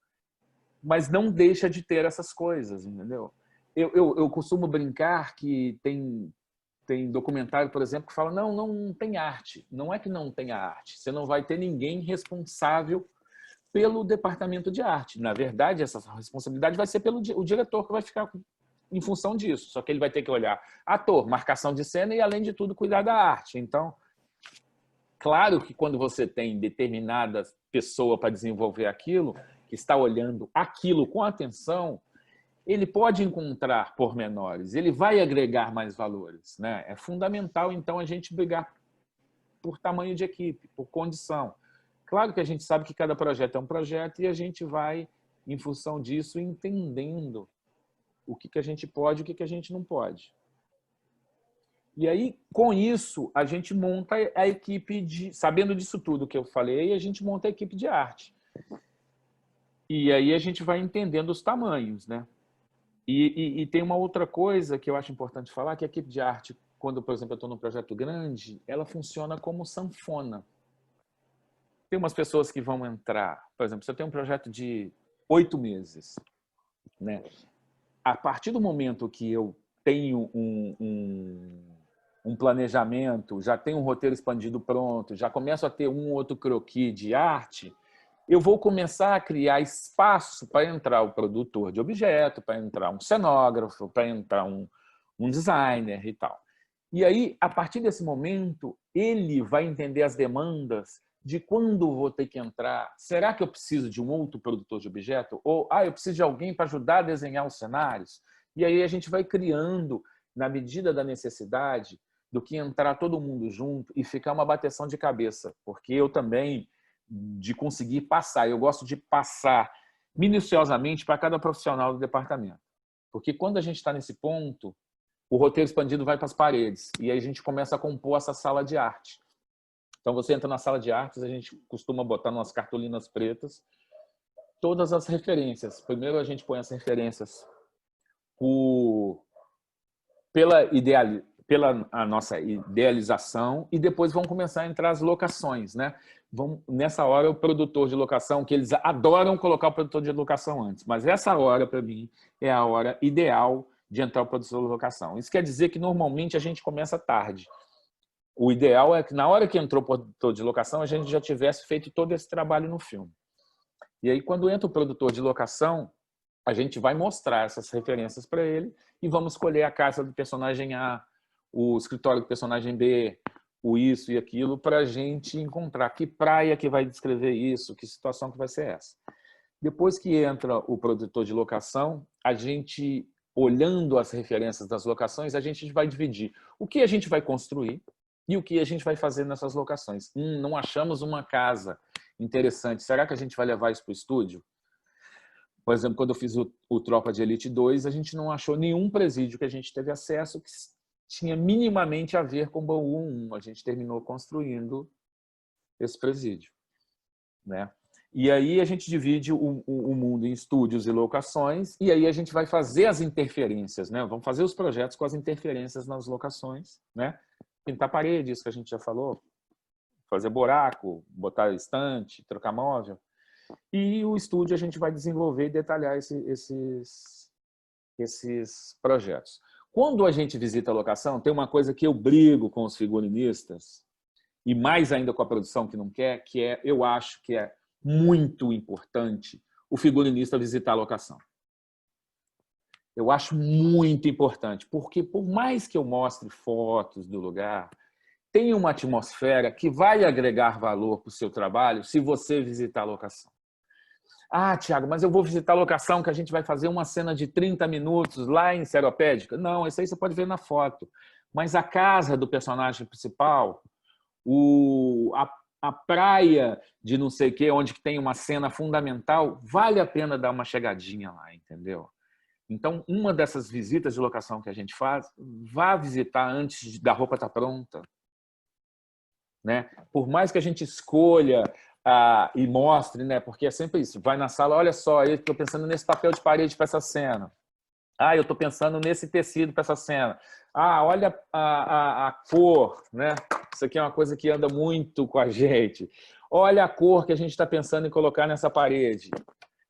mas não deixa de ter essas coisas, entendeu? Eu costumo brincar que tem documentário, por exemplo, que fala não tem arte. Não é que não tenha arte. Você não vai ter ninguém responsável pelo departamento de arte. Na verdade, essa responsabilidade vai ser pelo o diretor, que vai ficar em função disso. Só que ele vai ter que olhar ator, marcação de cena e, além de tudo, cuidar da arte. Então, claro que quando você tem determinada pessoa para desenvolver aquilo, que está olhando aquilo com atenção, ele pode encontrar pormenores, ele vai agregar mais valores, né? É fundamental, então, a gente brigar por tamanho de equipe, por condição. Claro que a gente sabe que cada projeto é um projeto e a gente vai, em função disso, entendendo o que a gente pode e o que a gente não pode. E aí, com isso, a gente monta a equipe sabendo disso tudo que eu falei, a gente monta a equipe de arte. E aí a gente vai entendendo os tamanhos, né? E tem uma outra coisa que eu acho importante falar, que a equipe de arte, quando, por exemplo, eu estou num projeto grande, ela funciona como sanfona. Tem umas pessoas que vão entrar, por exemplo, se eu tenho um projeto de 8 meses, né? A partir do momento que eu tenho um planejamento, já tenho um roteiro expandido pronto, já começo a ter um outro croquis de arte, eu vou começar a criar espaço para entrar o produtor de objeto, para entrar um cenógrafo, para entrar um designer e tal. E aí, a partir desse momento, ele vai entender as demandas de quando vou ter que entrar. Será que eu preciso de um outro produtor de objeto? Ou, eu preciso de alguém para ajudar a desenhar os cenários? E aí a gente vai criando, na medida da necessidade, do que entrar todo mundo junto e ficar uma bateção de cabeça. Porque eu também, de conseguir passar, eu gosto de passar minuciosamente para cada profissional do departamento. Porque quando a gente está nesse ponto, o roteiro expandido vai para as paredes e aí a gente começa a compor essa sala de arte. Então, você entra na sala de artes, a gente costuma botar umas cartolinas pretas todas as referências. Primeiro, a gente põe as referências pela a nossa idealização e depois vão começar a entrar as locações, né? Nessa hora, o produtor de locação, que eles adoram colocar o produtor de locação antes, mas essa hora, para mim, é a hora ideal de entrar o produtor de locação. Isso quer dizer que, normalmente, a gente começa tarde. O ideal é que, na hora que entrou o produtor de locação, a gente já tivesse feito todo esse trabalho no filme. E aí, quando entra o produtor de locação, a gente vai mostrar essas referências para ele e vamos escolher a casa do personagem A, o escritório do personagem B, o isso e aquilo, para a gente encontrar que praia que vai descrever isso, que situação que vai ser essa. Depois que entra o produtor de locação, a gente, olhando as referências das locações, a gente vai dividir o que a gente vai construir e o que a gente vai fazer nessas locações. Não achamos uma casa interessante. Será que a gente vai levar isso para o estúdio? Por exemplo, quando eu fiz o Tropa de Elite 2, a gente não achou nenhum presídio que a gente teve acesso que tinha minimamente a ver com o Baú 1. A gente terminou construindo esse presídio, né? E aí a gente divide o mundo em estúdios e locações, e aí a gente vai fazer as interferências, né? Vamos fazer os projetos com as interferências nas locações, né? Pintar parede, isso que a gente já falou, fazer buraco, botar estante, trocar móvel. E o estúdio a gente vai desenvolver e detalhar esses projetos. Quando a gente visita a locação, tem uma coisa que eu brigo com os figurinistas, e mais ainda com a produção que não quer, que é, eu acho que é muito importante o figurinista visitar a locação. Eu acho muito importante, porque por mais que eu mostre fotos do lugar, tem uma atmosfera que vai agregar valor para o seu trabalho se você visitar a locação. Tiago, mas eu vou visitar a locação que a gente vai fazer uma cena de 30 minutos lá em Seropédica. Não, isso aí você pode ver na foto. Mas a casa do personagem principal, a praia de não sei o quê, onde tem uma cena fundamental, vale a pena dar uma chegadinha lá, entendeu? Então, uma dessas visitas de locação que a gente faz, vá visitar antes da roupa estar pronta, né? Por mais que a gente escolha e mostre, né? Porque é sempre isso. Vai na sala, olha só, eu estou pensando nesse papel de parede para essa cena. Eu estou pensando nesse tecido para essa cena. Olha a cor, né? Isso aqui é uma coisa que anda muito com a gente. Olha a cor que a gente está pensando em colocar nessa parede.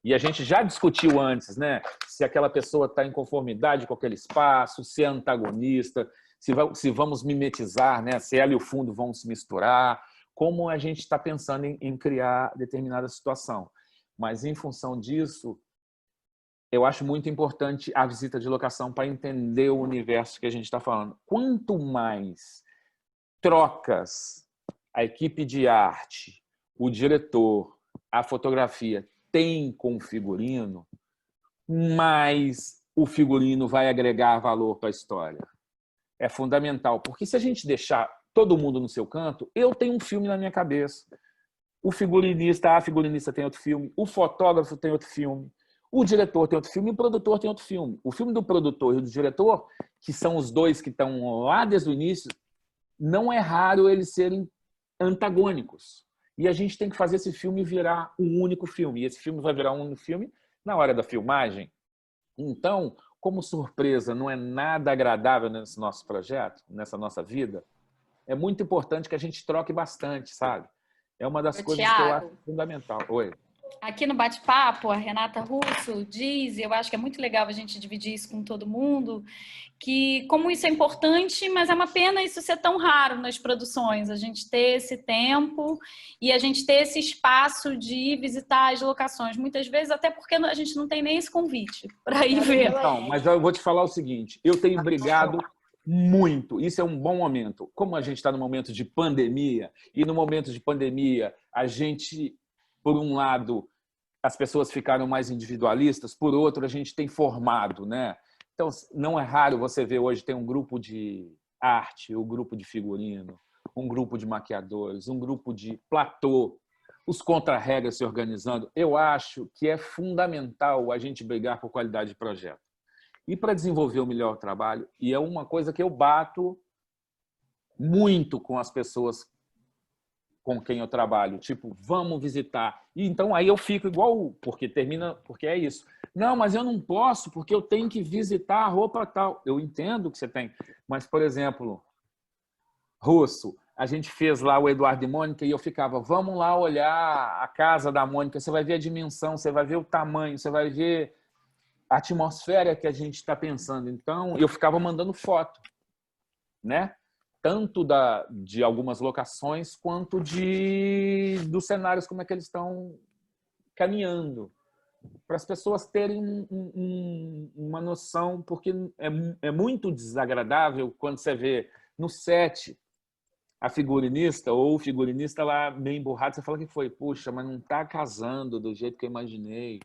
E a gente já discutiu antes, né? Se aquela pessoa está em conformidade com aquele espaço, se é antagonista, se vamos mimetizar, né? Se ela e o fundo vão se misturar, como a gente está pensando em criar determinada situação. Mas, em função disso, eu acho muito importante a visita de locação para entender o universo que a gente está falando. Quanto mais trocas a equipe de arte, o diretor, a fotografia tem com o figurino, mais o figurino vai agregar valor para a história. É fundamental, porque se a gente deixar todo mundo no seu canto, eu tenho um filme na minha cabeça. A figurinista tem outro filme, o fotógrafo tem outro filme, O diretor tem outro filme e o produtor tem outro filme. O filme do produtor e do diretor, que são os dois que estão lá desde o início, não é raro eles serem antagônicos. E a gente tem que fazer esse filme virar um único filme. E esse filme vai virar um único filme na hora da filmagem. Então, como surpresa não é nada agradável nesse nosso projeto, nessa nossa vida, é muito importante que a gente troque bastante, sabe? É uma das coisas que eu acho fundamental. Oi. Aqui no bate-papo, a Renata Russo diz, e eu acho que é muito legal a gente dividir isso com todo mundo, que como isso é importante, mas é uma pena isso ser tão raro nas produções, a gente ter esse tempo e a gente ter esse espaço de visitar as locações, muitas vezes até porque a gente não tem nem esse convite para ir ver. Não, mas eu vou te falar o seguinte, eu tenho brigado muito, isso é um bom momento. Como a gente está no momento de pandemia, e no momento de pandemia a gente, por um lado, as pessoas ficaram mais individualistas, por outro, a gente tem formado, né? Então, não é raro você ver hoje, tem um grupo de arte, um grupo de figurino, um grupo de maquiadores, um grupo de platô, os contra-regras se organizando. Eu acho que é fundamental a gente brigar por qualidade de projeto. E para desenvolver o melhor trabalho, e é uma coisa que eu bato muito com as pessoas com quem eu trabalho, tipo, vamos visitar. E então aí eu fico igual, porque é isso. Não, mas eu não posso, porque eu tenho que visitar a roupa tal. Eu entendo que você tem, mas, por exemplo, Russo, a gente fez lá o Eduardo e Mônica e eu ficava, vamos lá olhar a casa da Mônica, você vai ver a dimensão, você vai ver o tamanho, você vai ver a atmosfera que a gente está pensando. Então, eu ficava mandando foto, né? Tanto de algumas locações quanto dos cenários, como é que eles estão caminhando, para as pessoas terem uma noção, porque é muito desagradável quando você vê no set a figurinista ou o figurinista lá meio emburrado, você fala que foi, puxa, mas não está casando do jeito que eu imaginei.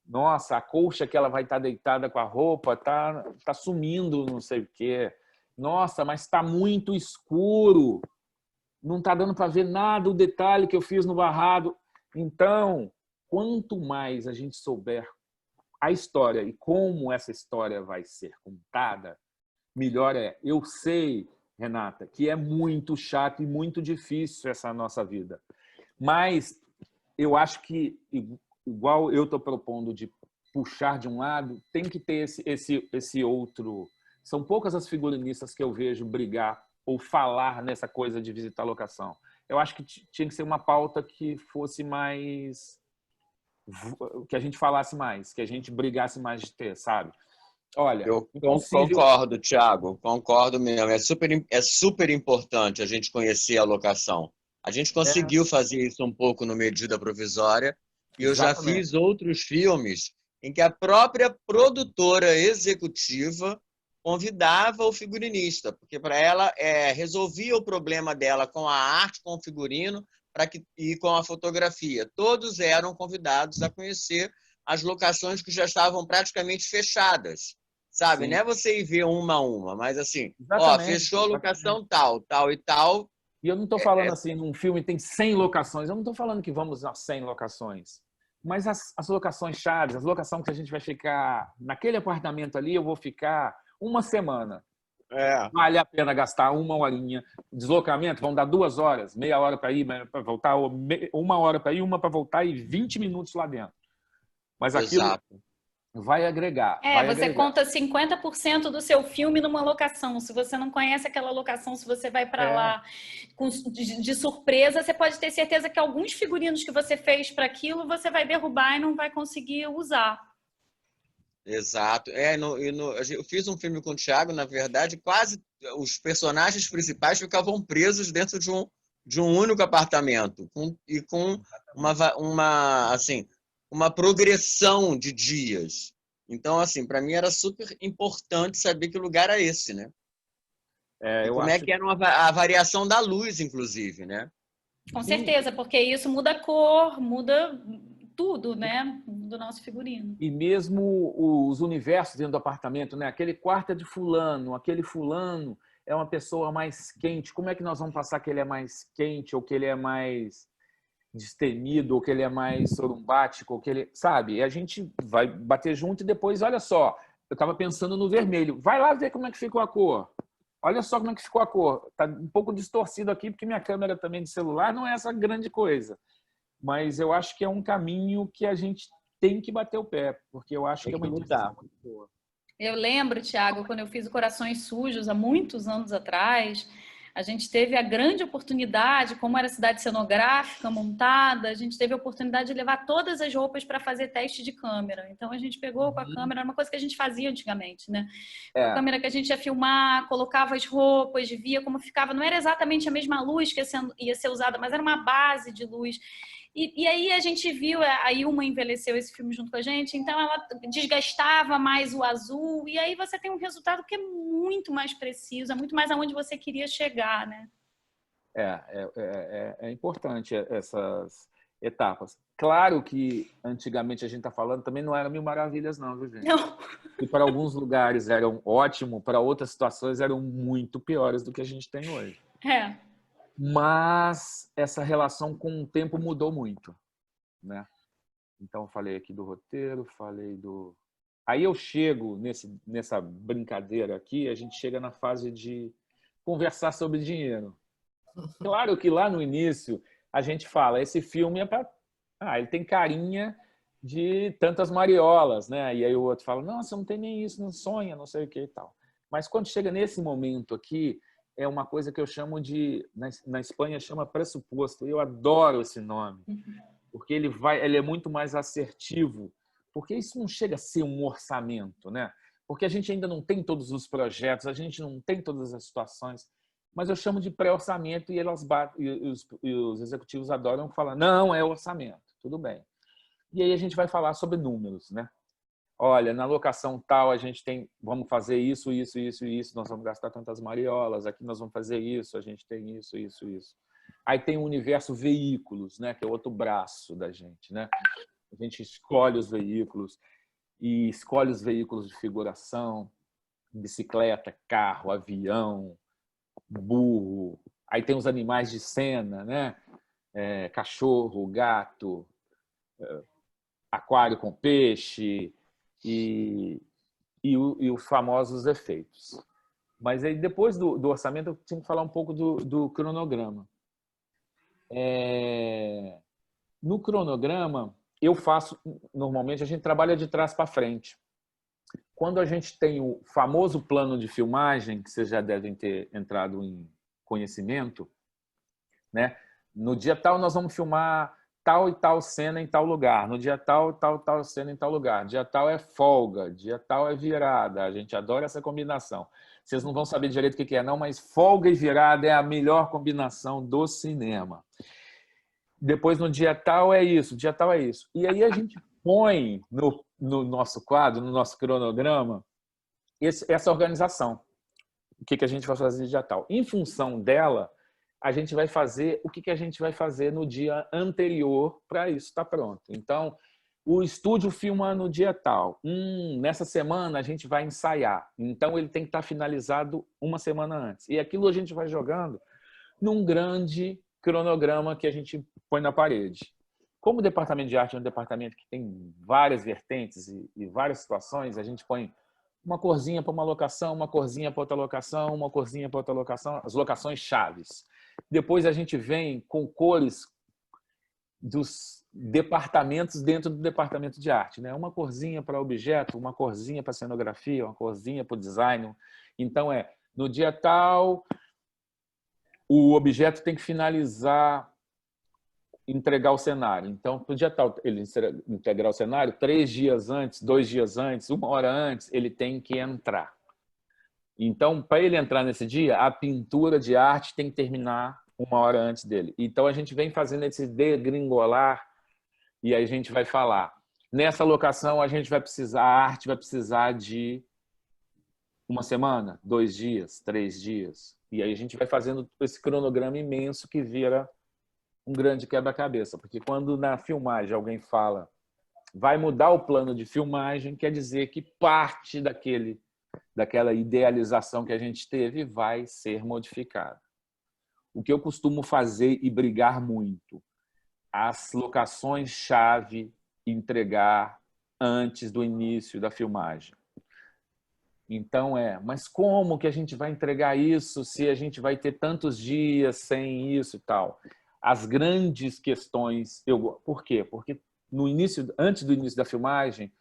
Nossa, a colcha que ela vai estar deitada com a roupa tá sumindo, não sei o quê. Nossa, mas está muito escuro. Não está dando para ver nada o detalhe que eu fiz no barrado. Então, quanto mais a gente souber a história e como essa história vai ser contada, melhor é. Eu sei, Renata, que é muito chato e muito difícil essa nossa vida. Mas eu acho que, igual eu estou propondo de puxar de um lado, tem que ter esse outro. São poucas as figurinistas que eu vejo brigar ou falar nessa coisa de visitar a locação. Eu acho que tinha que ser uma pauta que fosse mais... que a gente falasse mais, que a gente brigasse mais de ter, sabe? Olha, eu concordo, Thiago, concordo mesmo. É super importante a gente conhecer a locação. A gente conseguiu fazer isso um pouco no Medida Provisória e eu já fiz outros filmes em que a própria produtora executiva convidava o figurinista, porque para ela resolvia o problema dela com a arte, com o figurino e com a fotografia. Todos eram convidados a conhecer as locações que já estavam praticamente fechadas, sabe? Sim. Não é você ir ver uma a uma, mas assim, fechou a locação tal, tal e tal. E eu não estou falando assim, num filme tem 100 locações, eu não estou falando que vamos a 100 locações. Mas as locações chaves, as locações que a gente vai ficar naquele apartamento ali, eu vou ficar uma semana. Vale a pena gastar uma horinha. Deslocamento, vão dar 2 horas, meia hora para ir, para voltar, 1 hora para ir, 1 para voltar e 20 minutos lá dentro. Mas aquilo vai agregar. Você conta 50% do seu filme numa locação. Se você não conhece aquela locação, se você vai para lá de surpresa, você pode ter certeza que alguns figurinos que você fez para aquilo, você vai derrubar e não vai conseguir usar. Exato. Eu fiz um filme com o Thiago, na verdade, quase os personagens principais ficavam presos dentro de um único apartamento e com uma progressão de dias. Então, assim, para mim era super importante saber que lugar é esse, né? Como é que era a variação da luz, inclusive, né? Com certeza, porque isso muda a cor, muda tudo, né, do nosso figurino. E mesmo os universos dentro do apartamento, né? Aquele quarto é de fulano, aquele fulano é uma pessoa mais quente. Como é que nós vamos passar que ele é mais quente ou que ele é mais destemido, ou que ele é mais sorumbático, ou que ele, sabe? E a gente vai bater junto e depois, olha só, eu estava pensando no vermelho. Vai lá ver como é que ficou a cor. Olha só como é que ficou a cor. Está um pouco distorcido aqui, porque minha câmera também de celular não é essa grande coisa. Mas eu acho que é um caminho que a gente tem que bater o pé, porque eu acho que é uma intenção muito boa. Eu lembro, Thiago, quando eu fiz o Corações Sujos, há muitos anos atrás, a gente teve a grande oportunidade, como era cidade cenográfica montada, a gente teve a oportunidade de levar todas as roupas para fazer teste de câmera. Então, a gente pegou com a câmera, era uma coisa que a gente fazia antigamente, né? Com a câmera que a gente ia filmar, colocava as roupas, via como ficava. Não era exatamente a mesma luz que ia ser usada, mas era uma base de luz. E aí a gente viu, a Ilma envelheceu esse filme junto com a gente, então ela desgastava mais o azul, e aí você tem um resultado que é muito mais preciso, é muito mais aonde você queria chegar, né? É importante essas etapas. Claro que antigamente a gente está falando, também não era mil maravilhas não, viu, gente? Não. E para alguns lugares eram ótimo, para outras situações eram muito piores do que a gente tem hoje. Mas essa relação com o tempo mudou muito, né? Então, falei aqui do roteiro, falei do... Aí eu chego nessa brincadeira aqui, a gente chega na fase de conversar sobre dinheiro. Claro que lá no início a gente fala, esse filme é para... ele tem carinha de tantas mariolas, né? E aí o outro fala, não, você não tem nem isso, não sonha, não sei o que e tal. Mas quando chega nesse momento aqui, é uma coisa que eu chamo de... Na Espanha chama pressuposto. Eu adoro esse nome. Porque ele é muito mais assertivo. Porque isso não chega a ser um orçamento, né? Porque a gente ainda não tem todos os projetos, a gente não tem todas as situações. Mas eu chamo de pré-orçamento e os executivos adoram falar, não, é orçamento. Tudo bem. E aí a gente vai falar sobre números, né? Olha, na locação tal a gente vamos fazer isso, isso, isso e isso, nós vamos gastar tantas mariolas, aqui nós vamos fazer isso, a gente tem isso, isso, isso. Aí tem o universo veículos, né, que é o outro braço da gente, né? A gente escolhe os veículos e escolhe os veículos de figuração, bicicleta, carro, avião, burro. Aí tem os animais de cena, né? Cachorro, gato, aquário com peixe, e os famosos efeitos. Mas aí, depois do orçamento, eu tinha que falar um pouco do cronograma. No cronograma, eu faço... Normalmente, a gente trabalha de trás para frente. Quando a gente tem o famoso plano de filmagem, que vocês já devem ter entrado em conhecimento, né? No dia tal, nós vamos filmar tal e tal cena em tal lugar. No dia tal, tal cena em tal lugar. Dia tal é folga, dia tal é virada. A gente adora essa combinação. Vocês não vão saber direito o que é, não, mas folga e virada é a melhor combinação do cinema. Depois, no dia tal é isso, dia tal é isso. E aí a gente põe no nosso quadro, no nosso cronograma, essa organização. O que a gente vai fazer no dia tal. Em função dela, a gente vai fazer o que a gente vai fazer no dia anterior para isso estar pronto. Então, o estúdio filma no dia tal. Nessa semana, a gente vai ensaiar. Então, ele tem que estar finalizado uma semana antes. E aquilo a gente vai jogando num grande cronograma que a gente põe na parede. Como o departamento de arte é um departamento que tem várias vertentes e várias situações, a gente põe uma corzinha para uma locação, uma corzinha para outra locação, uma corzinha para outra locação, as locações chaves. Depois a gente vem com cores dos departamentos dentro do departamento de arte, né? Uma corzinha para objeto, uma corzinha para cenografia, uma corzinha para o design. Então, no dia tal, o objeto tem que finalizar, entregar o cenário. Então, no dia tal, ele integrar o cenário, 3 dias antes, 2 dias antes, 1 hora antes, ele tem que entrar. Então, para ele entrar nesse dia, a pintura de arte tem que terminar 1 hora antes dele. Então, a gente vem fazendo esse degringolar e aí a gente vai falar. Nessa locação, a arte vai precisar de 1 semana, 2 dias, 3 dias. E aí a gente vai fazendo esse cronograma imenso que vira um grande quebra-cabeça. Porque quando na filmagem alguém fala vai mudar o plano de filmagem, quer dizer que parte daquela idealização que a gente teve vai ser modificada. O que eu costumo fazer e brigar muito as locações-chave entregar antes do início da filmagem. Então, mas como que a gente vai entregar isso se a gente vai ter tantos dias sem isso e tal? As grandes questões... Por quê? Porque antes do início da filmagem,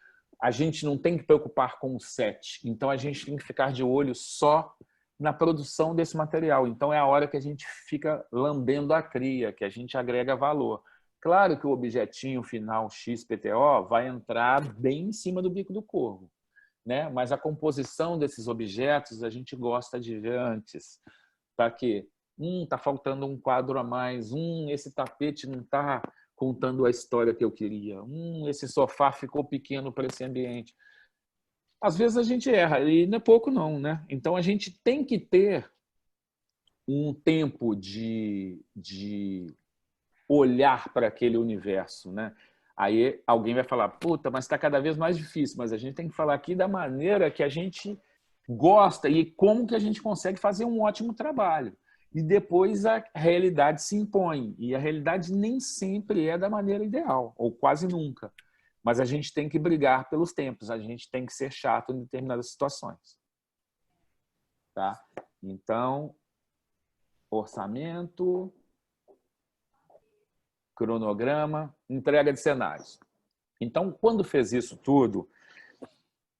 a gente não tem que preocupar com o set. Então, a gente tem que ficar de olho só na produção desse material. Então, é a hora que a gente fica lambendo a cria, que a gente agrega valor. Claro que o objetinho final XPTO vai entrar bem em cima do bico do corvo, né? Mas a composição desses objetos a gente gosta de ver antes. Tá que tá faltando um quadro a mais, esse tapete não está contando a história que eu queria, esse sofá ficou pequeno para esse ambiente. Às vezes a gente erra, e não é pouco não, né? Então a gente tem que ter um tempo de olhar para aquele universo, né? Aí alguém vai falar, puta, mas está cada vez mais difícil, mas a gente tem que falar aqui da maneira que a gente gosta e como que a gente consegue fazer um ótimo trabalho. E depois a realidade se impõe, e a realidade nem sempre é da maneira ideal, ou quase nunca. Mas a gente tem que brigar pelos tempos, a gente tem que ser chato em determinadas situações. Tá? Então, orçamento, cronograma, entrega de cenários. Então, quando fez isso tudo,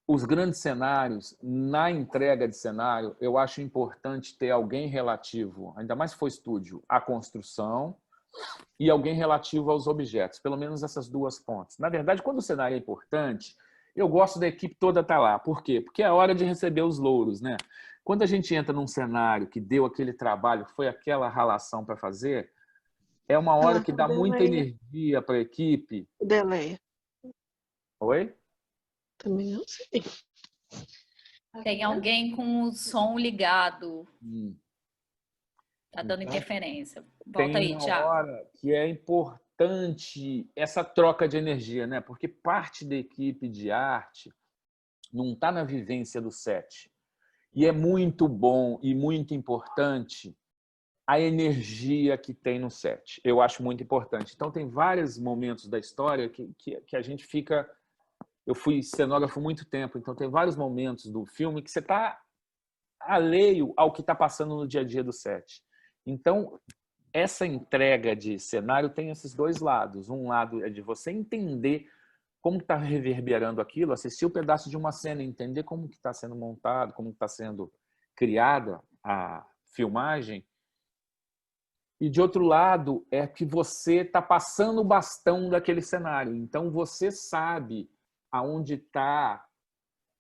os grandes cenários, na entrega de cenário, eu acho importante ter alguém relativo, ainda mais se for estúdio, à construção e alguém relativo aos objetos, pelo menos essas duas pontes. Na verdade, quando o cenário é importante, eu gosto da equipe toda estar lá. Por quê? Porque é hora de receber os louros, né? Quando a gente entra num cenário que deu aquele trabalho, foi aquela ralação para fazer, é uma hora que dá muita energia para a equipe. Delay. Oi? Também não sei. Tem alguém com o som ligado. Tá dando Então, interferência. Volta aí, tem uma Thiago. hora que é importante essa troca de energia, né? Porque parte da equipe de arte não está na vivência do set. E é muito bom e muito importante a energia que tem no set. Eu acho muito importante. Então, tem vários momentos da história que a gente fica... Eu fui cenógrafo há muito tempo, então tem vários momentos do filme que você está alheio ao que está passando no dia a dia do set. Então, essa entrega de cenário tem esses dois lados. Um lado é de você entender como está reverberando aquilo, assistir o pedaço de uma cena, entender como que está sendo montado, como está sendo criada a filmagem. E, de outro lado, é que você está passando o bastão daquele cenário. Então, você sabe aonde está,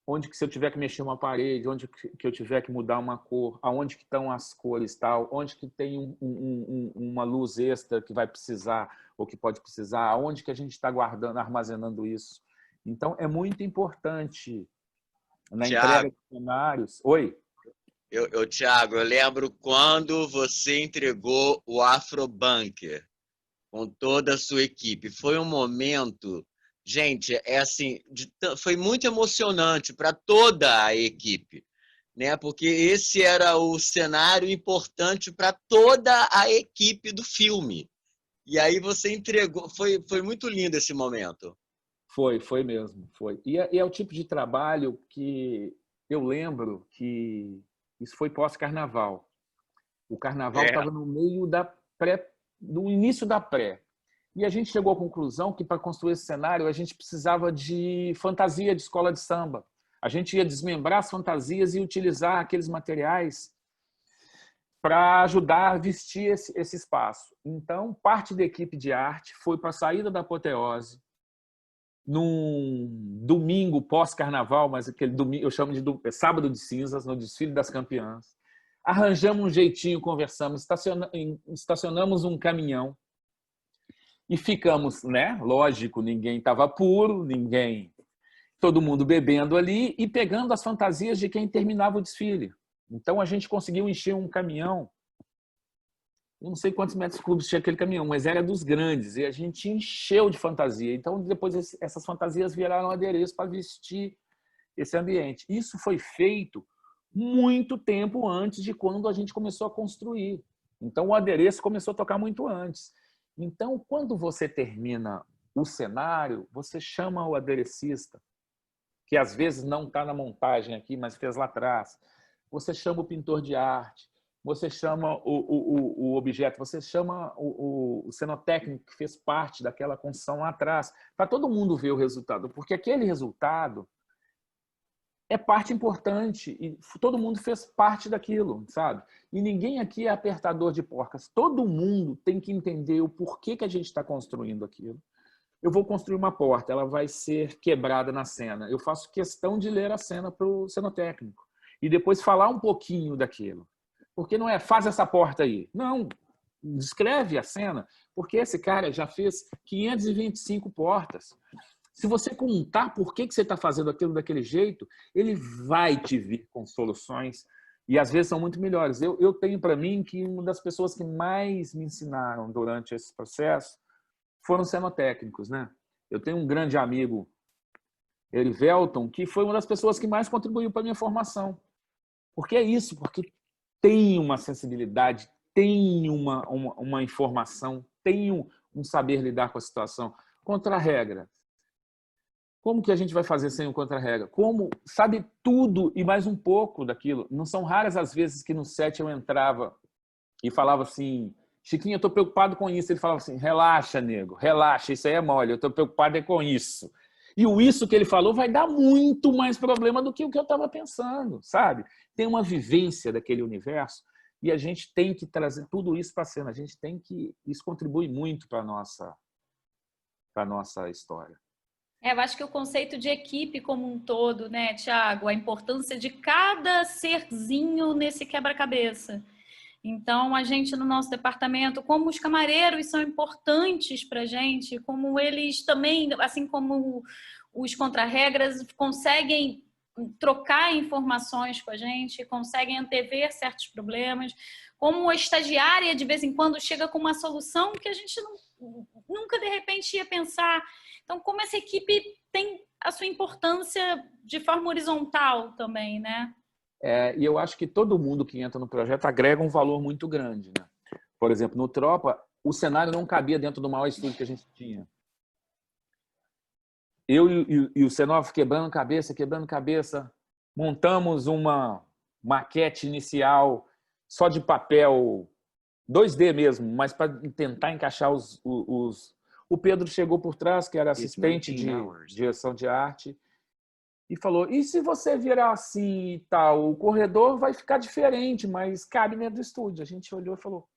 onde que se eu tiver que mexer uma parede, onde que eu tiver que mudar uma cor, aonde que estão as cores, tal, onde que tem uma luz extra que vai precisar ou que pode precisar, aonde que a gente está guardando, armazenando isso. Então, é muito importante na entrega de cenários. Oi? Thiago, eu lembro quando você entregou o Afrobunker com toda a sua equipe. Foi um momento, gente, foi muito emocionante para toda a equipe, né? Porque esse era o cenário importante para toda a equipe do filme. E aí você entregou, foi muito lindo esse momento. Foi mesmo, foi. E é o tipo de trabalho que eu lembro que isso foi pós-carnaval. O carnaval estava no meio do início da pré. E a gente chegou à conclusão que, para construir esse cenário, a gente precisava de fantasia de escola de samba. A gente ia desmembrar as fantasias e utilizar aqueles materiais para ajudar a vestir esse espaço. Então, parte da equipe de arte foi para a saída da Apoteose, num domingo pós-carnaval, mas aquele domingo, eu chamo de sábado de cinzas, no desfile das campeãs. Arranjamos um jeitinho, conversamos, estacionamos um caminhão e ficamos, né? Lógico, ninguém estava puro, todo mundo bebendo ali e pegando as fantasias de quem terminava o desfile. Então a gente conseguiu encher um caminhão. Eu não sei quantos metros cúbicos tinha aquele caminhão, mas era dos grandes, e a gente encheu de fantasia. Então, depois, essas fantasias viraram adereço para vestir esse ambiente. Isso foi feito muito tempo antes de quando a gente começou a construir. Então, o adereço começou a tocar muito antes. Então, quando você termina o cenário, você chama o aderecista, que às vezes não está na montagem aqui, mas fez lá atrás. Você chama o pintor de arte, você chama o objeto, você chama o cenotécnico que fez parte daquela construção lá atrás, para todo mundo ver o resultado, porque aquele resultado é parte importante e todo mundo fez parte daquilo, sabe? E ninguém aqui é apertador de porcas. Todo mundo tem que entender o porquê que a gente está construindo aquilo. Eu vou construir uma porta, ela vai ser quebrada na cena. Eu faço questão de ler a cena para o cenotécnico e depois falar um pouquinho daquilo. Porque não é, faz essa porta aí. Não, descreve a cena, porque esse cara já fez 525 portas. Se você contar por que você está fazendo aquilo daquele jeito, ele vai te vir com soluções e às vezes são muito melhores. Eu tenho para mim que uma das pessoas que mais me ensinaram durante esse processo foram cenotécnicos, né? Eu tenho um grande amigo, Erivelton, que foi uma das pessoas que mais contribuiu para a minha formação. Porque é isso, porque tem uma sensibilidade, tem uma informação, tem um saber lidar com a situação. Contra-regra. Como que a gente vai fazer sem o contra-regra? Como sabe tudo e mais um pouco daquilo. Não são raras as vezes que no set eu entrava e falava assim, Chiquinho, eu estou preocupado com isso. Ele falava assim, relaxa, nego, relaxa, isso aí é mole, eu estou preocupado é com isso. E o isso que ele falou vai dar muito mais problema do que o que eu estava pensando, sabe? Tem uma vivência daquele universo e a gente tem que trazer tudo isso para a cena. A gente tem que... Isso contribui muito para a nossa história. Eu acho que o conceito de equipe como um todo, né, Thiago? A importância de cada serzinho nesse quebra-cabeça. Então, a gente no nosso departamento, como os camareiros são importantes para a gente, como eles também, assim como os contra-regras, conseguem trocar informações com a gente, conseguem antever certos problemas, como a estagiária, de vez em quando, chega com uma solução que a gente nunca, de repente, ia pensar. Então, como essa equipe tem a sua importância de forma horizontal também, né? E eu acho que todo mundo que entra no projeto agrega um valor muito grande, né? Por exemplo, no Tropa, o cenário não cabia dentro do maior estúdio que a gente tinha. Eu e o Cenov quebrando cabeça, montamos uma maquete inicial só de papel 2D mesmo, mas para tentar encaixar os... O Pedro chegou por trás, que era assistente de direção de arte, e falou, e se você virar assim e tal, o corredor vai ficar diferente, mas cabe dentro do estúdio. A gente olhou e falou,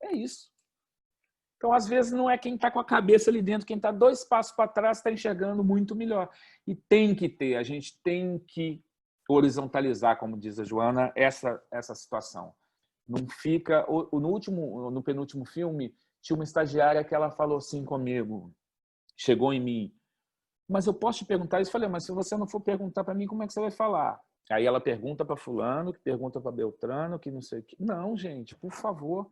é isso. Então, às vezes, não é quem está com a cabeça ali dentro, quem está 2 passos para trás está enxergando muito melhor. E tem que ter, a gente tem que horizontalizar, como diz a Joana, essa situação. Não fica... No penúltimo filme, tinha uma estagiária que ela falou assim comigo, chegou em mim, mas eu posso te perguntar isso? Eu falei, mas se você não for perguntar para mim, como é que você vai falar? Aí ela pergunta para fulano, que pergunta para Beltrano, que não sei o que. Não, gente, por favor,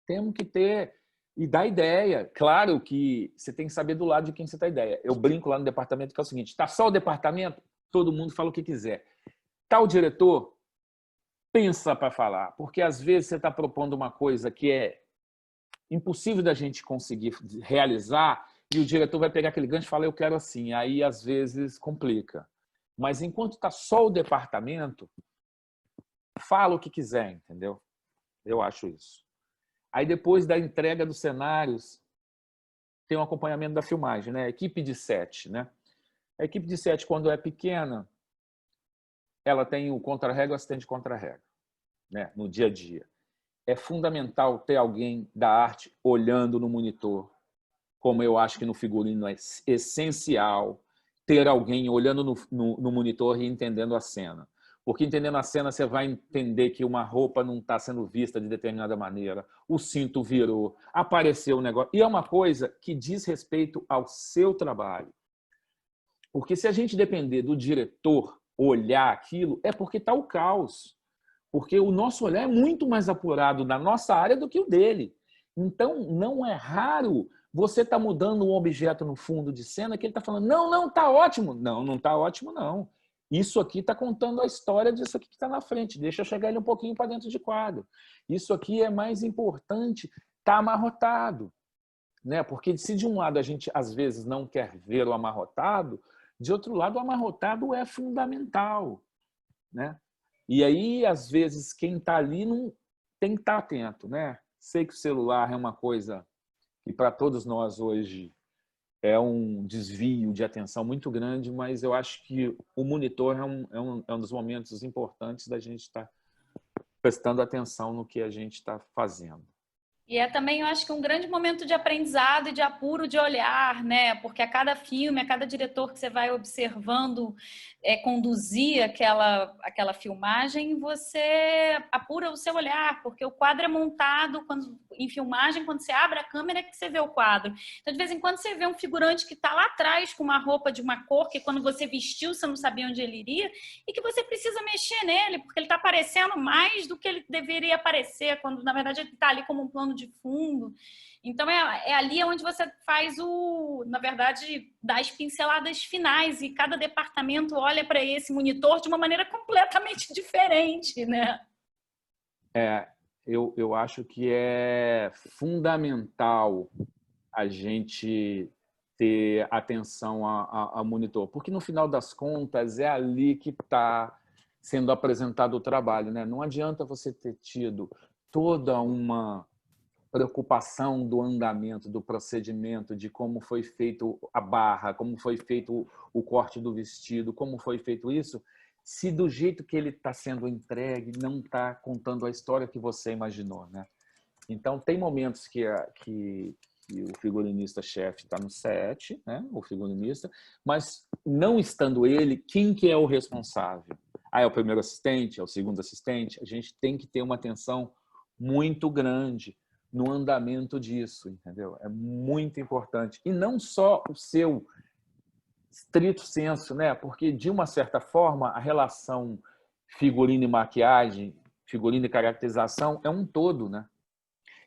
temos que ter... E dar ideia. Claro que você tem que saber do lado de quem você dá ideia. Eu brinco lá no departamento que é o seguinte, está só o departamento, todo mundo fala o que quiser. Tá o diretor, pensa para falar, porque às vezes você está propondo uma coisa que é impossível da gente conseguir realizar e o diretor vai pegar aquele gancho e falar, eu quero assim. Aí, às vezes, complica. Mas enquanto está só o departamento, fala o que quiser, entendeu? Eu acho isso. Aí, depois da entrega dos cenários, tem um acompanhamento da filmagem, né? A equipe de set, né? A equipe de set, quando é pequena, ela tem o contra-regra, o assistente contra-regra, né? No dia a dia. É fundamental ter alguém da arte olhando no monitor, como eu acho que no figurino é essencial ter alguém olhando no monitor e entendendo a cena. Porque entendendo a cena, você vai entender que uma roupa não está sendo vista de determinada maneira, o cinto virou, apareceu um negócio. E é uma coisa que diz respeito ao seu trabalho. Porque se a gente depender do diretor olhar aquilo, é porque está o caos. Porque o nosso olhar é muito mais apurado na nossa área do que o dele. Então, não é raro você estar mudando um objeto no fundo de cena que ele está falando, não, está ótimo. Não está ótimo, não. Isso aqui está contando a história disso aqui que está na frente. Deixa eu chegar ele um pouquinho para dentro de quadro. Isso aqui é mais importante, está amarrotado. né? Porque se de um lado a gente às vezes não quer ver o amarrotado, de outro lado o amarrotado é fundamental, né? E aí às vezes quem está ali não tem que estar atento, né? Sei que o celular é uma coisa que para todos nós hoje é um desvio de atenção muito grande, mas eu acho que o monitor é um dos momentos importantes da gente estar prestando atenção no que a gente está fazendo. E é também, eu acho que um grande momento de aprendizado e de apuro de olhar, né? Porque a cada filme, a cada diretor que você vai observando conduzir aquela filmagem, você apura o seu olhar, porque o quadro é montado em filmagem, quando você abre a câmera é que você vê o quadro. Então, de vez em quando, você vê um figurante que está lá atrás com uma roupa de uma cor que quando você vestiu, você não sabia onde ele iria, e que você precisa mexer nele, porque ele está aparecendo mais do que ele deveria aparecer, quando, na verdade, ele está ali como um plano de fundo. Então é ali onde você faz na verdade, dá as pinceladas finais, e cada departamento olha para esse monitor de uma maneira completamente diferente, né? Eu acho que é fundamental a gente ter atenção ao monitor, porque no final das contas é ali que está sendo apresentado o trabalho, né? Não adianta você ter tido toda uma preocupação do andamento, do procedimento, de como foi feito a barra, como foi feito o corte do vestido, como foi feito isso, se do jeito que ele está sendo entregue não está contando a história que você imaginou, né? Então, tem momentos que o figurinista-chefe está no set, né? O figurinista, mas não estando ele, quem que é o responsável? É o primeiro assistente, é o segundo assistente? A gente tem que ter uma atenção muito grande no andamento disso, entendeu? É muito importante. E não só o seu estrito senso, né? Porque, de uma certa forma, a relação figurino e maquiagem, figurino e caracterização é um todo, né?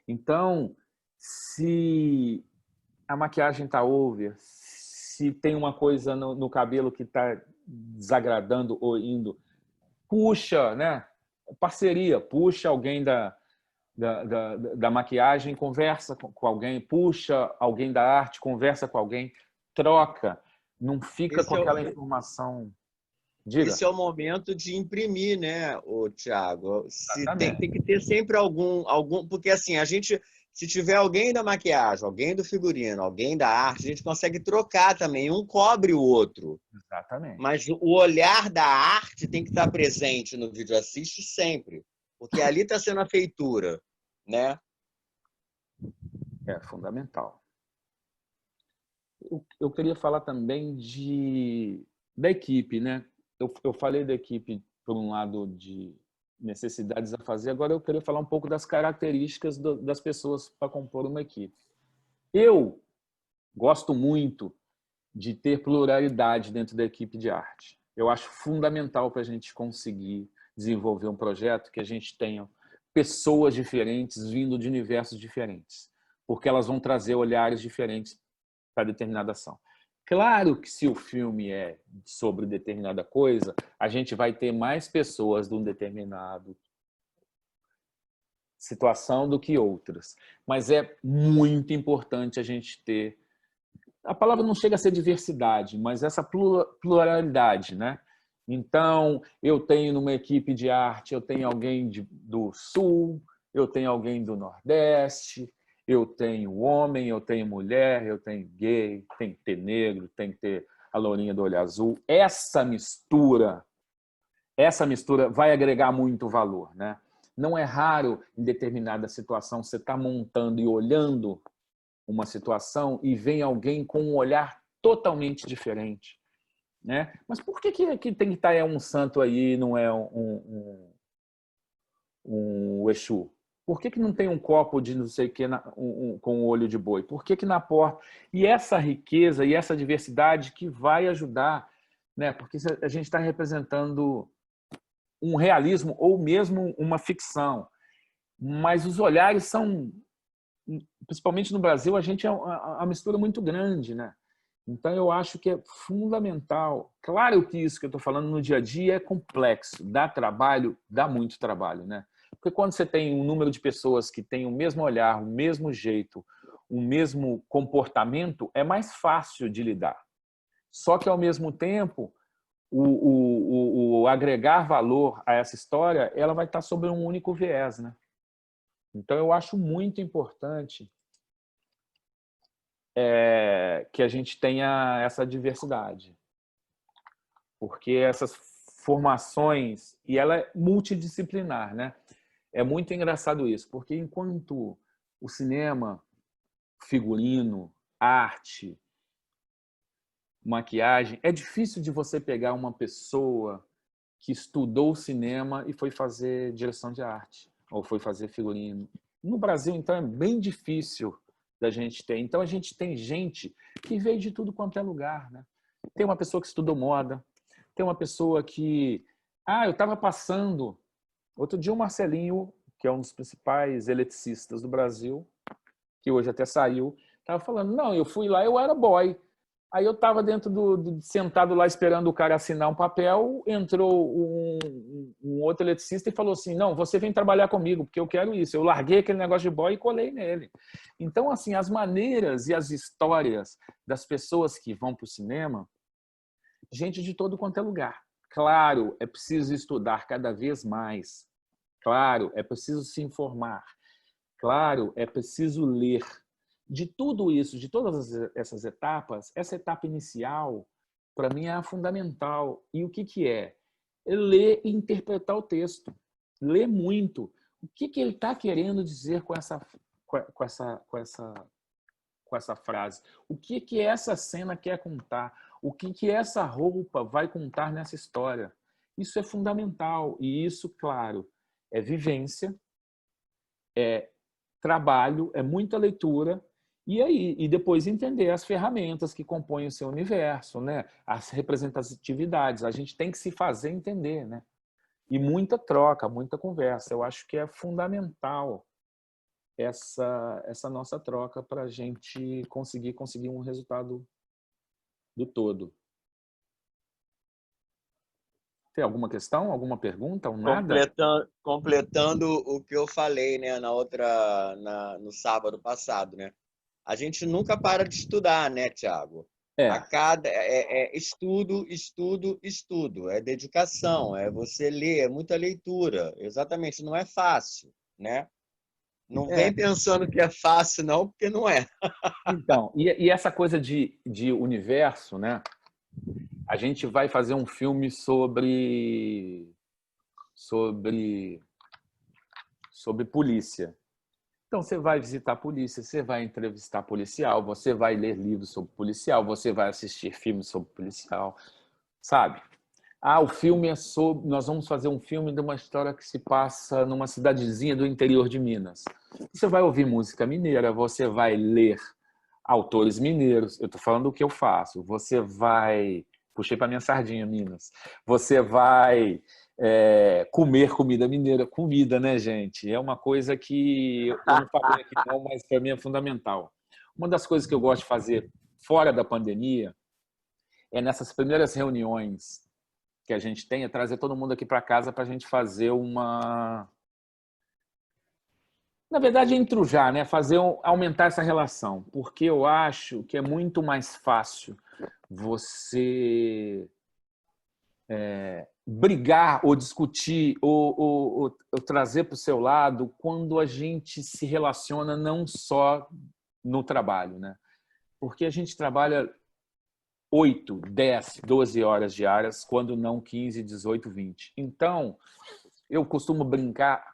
Então, se a maquiagem está over, se tem uma coisa no cabelo que está desagradando ou indo, puxa, né? Parceria, puxa alguém da maquiagem, conversa com alguém, puxa alguém da arte, conversa com alguém, troca, não fica com aquela informação. Diga. Esse é o momento de imprimir, né, Thiago? Tem que ter sempre algum, porque assim, a gente, se tiver alguém da maquiagem, alguém do figurino, alguém da arte, a gente consegue trocar também, um cobre o outro. Exatamente. Mas o olhar da arte tem que estar presente no vídeo assiste sempre, porque ali está sendo a feitura, né? É fundamental. Eu queria falar também da equipe, né? Eu falei da equipe por um lado de necessidades a fazer, agora eu queria falar um pouco das características das pessoas para compor uma equipe. Eu gosto muito de ter pluralidade dentro da equipe de arte. Eu acho fundamental para a gente conseguir desenvolver um projeto que a gente tenha pessoas diferentes vindo de universos diferentes, porque elas vão trazer olhares diferentes para determinada ação. Claro que se o filme é sobre determinada coisa, a gente vai ter mais pessoas de um determinado situação do que outras. Mas é muito importante a gente ter... A palavra não chega a ser diversidade, mas essa pluralidade, né? Então, eu tenho numa equipe de arte, eu tenho alguém do Sul, eu tenho alguém do Nordeste, eu tenho homem, eu tenho mulher, eu tenho gay, tem que ter negro, tem que ter a lourinha do olho azul. Essa mistura vai agregar muito valor, né? Não é raro, em determinada situação, você está montando e olhando uma situação e vem alguém com um olhar totalmente diferente, né? Mas por que tem que estar um santo aí e não é um Exu? Por que não tem um copo de não sei o que com o olho de boi? Por que na porta? E essa riqueza e essa diversidade que vai ajudar, né? Porque a gente está representando um realismo ou mesmo uma ficção. Mas os olhares são, principalmente no Brasil, a gente é uma mistura muito grande, né? Então, eu acho que é fundamental. Claro que isso que eu estou falando no dia a dia é complexo, dá trabalho, dá muito trabalho, né? Porque quando você tem um número de pessoas que têm o mesmo olhar, o mesmo jeito, um mesmo comportamento, é mais fácil de lidar. Só que, ao mesmo tempo, o agregar valor a essa história, ela vai estar sobre um único viés, né? Então, eu acho muito importante que a gente tenha essa diversidade. Porque essas formações... E ela é multidisciplinar, né? É muito engraçado isso, porque enquanto o cinema, figurino, arte, maquiagem, é difícil de você pegar uma pessoa que estudou cinema e foi fazer direção de arte, ou foi fazer figurino. No Brasil, então, é bem difícil da gente ter. Então, a gente tem gente que veio de tudo quanto é lugar, né? Tem uma pessoa que estudou moda, tem uma pessoa que... eu estava passando... Outro dia, o Marcelinho, que é um dos principais eletricistas do Brasil, que hoje até saiu, estava falando, não, eu fui lá, eu era boy. Aí eu estava sentado lá esperando o cara assinar um papel, entrou um outro eletricista e falou assim, não, você vem trabalhar comigo, porque eu quero isso. Eu larguei aquele negócio de boy e colei nele. Então, assim, as maneiras e as histórias das pessoas que vão para o cinema, gente de todo quanto é lugar. Claro, é preciso estudar cada vez mais. Claro, é preciso se informar. Claro, é preciso ler. De tudo isso, de todas essas etapas, essa etapa inicial, para mim, é a fundamental. E o que é? É ler e interpretar o texto. Ler muito. O que ele está querendo dizer com essa frase? O que essa cena quer contar? O que essa roupa vai contar nessa história? Isso é fundamental. E isso, claro, é vivência, é trabalho, é muita leitura, e depois entender as ferramentas que compõem o seu universo, né? As representatividades. A gente tem que se fazer entender, né? E muita troca, muita conversa. Eu acho que é fundamental essa nossa troca para a gente conseguir um resultado do todo. Tem alguma questão, alguma pergunta, nada? Completando o que eu falei, né, no sábado passado, né? A gente nunca para de estudar, né, Thiago? Estudo, estudo, estudo. É dedicação, é você ler, é muita leitura. Exatamente, não é fácil, né? Não vem pensando que é fácil, não, porque não é. Então, e essa coisa de universo, né? A gente vai fazer um filme sobre polícia. Então, você vai visitar a polícia, você vai entrevistar policial, você vai ler livros sobre policial, você vai assistir filmes sobre policial, sabe? O filme é sobre... Nós vamos fazer um filme de uma história que se passa numa cidadezinha do interior de Minas. Você vai ouvir música mineira, você vai ler autores mineiros. Eu estou falando o que eu faço. Você vai... Puxei para minha sardinha, Minas. Você vai comer comida mineira. Comida, né, gente? É uma coisa que eu não falei aqui não, mas para mim é fundamental. Uma das coisas que eu gosto de fazer fora da pandemia é nessas primeiras reuniões que a gente tem, é trazer todo mundo aqui para casa para a gente fazer uma... Na verdade, entrujar, né? Aumentar essa relação. Porque eu acho que é muito mais fácil você brigar ou discutir ou trazer para o seu lado quando a gente se relaciona não só no trabalho, né? Porque a gente trabalha 8, 10, 12 horas diárias, quando não 15, 18, 20. Então, eu costumo brincar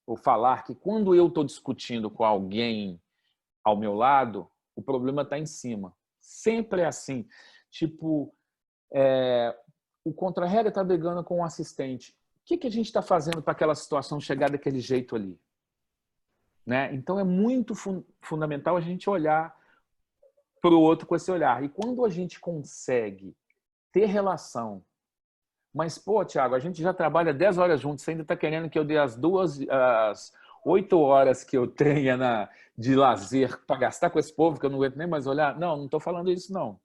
ou falar que quando eu estou discutindo com alguém ao meu lado, o problema está em cima. Sempre é assim. Tipo, o contra-regra está brigando com o assistente. O que a gente está fazendo para aquela situação chegar daquele jeito ali? Né? Então, é muito fundamental a gente olhar para o outro com esse olhar. E quando a gente consegue ter relação, mas, pô, Thiago, a gente já trabalha 10 horas juntos, você ainda está querendo que eu dê as 8 horas que eu tenha de lazer para gastar com esse povo, que eu não aguento nem mais olhar? Não estou falando isso, não.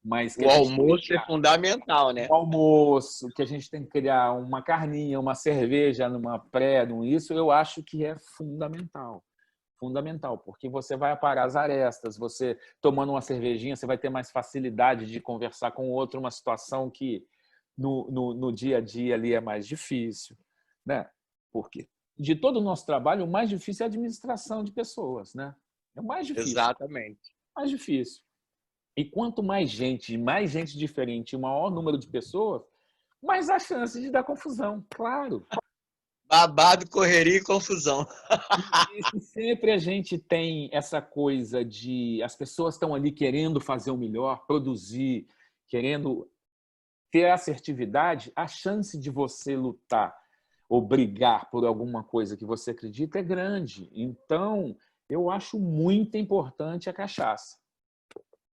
Mas o almoço é fundamental, né? O almoço, que a gente tem que criar uma carninha, uma cerveja numa isso eu acho que é fundamental. Fundamental, porque você vai aparar as arestas, você tomando uma cervejinha, você vai ter mais facilidade de conversar com o outro, uma situação que no dia a dia ali é mais difícil, né? Porque de todo o nosso trabalho, o mais difícil é a administração de pessoas, né? É o mais difícil. Exatamente. Mais difícil. E quanto mais gente diferente, o maior número de pessoas, mais a chance de dar confusão, claro. Babado, correria e confusão. E se sempre a gente tem essa coisa de as pessoas estão ali querendo fazer o melhor, produzir, querendo ter assertividade, a chance de você lutar ou brigar por alguma coisa que você acredita é grande. Então, eu acho muito importante a cachaça.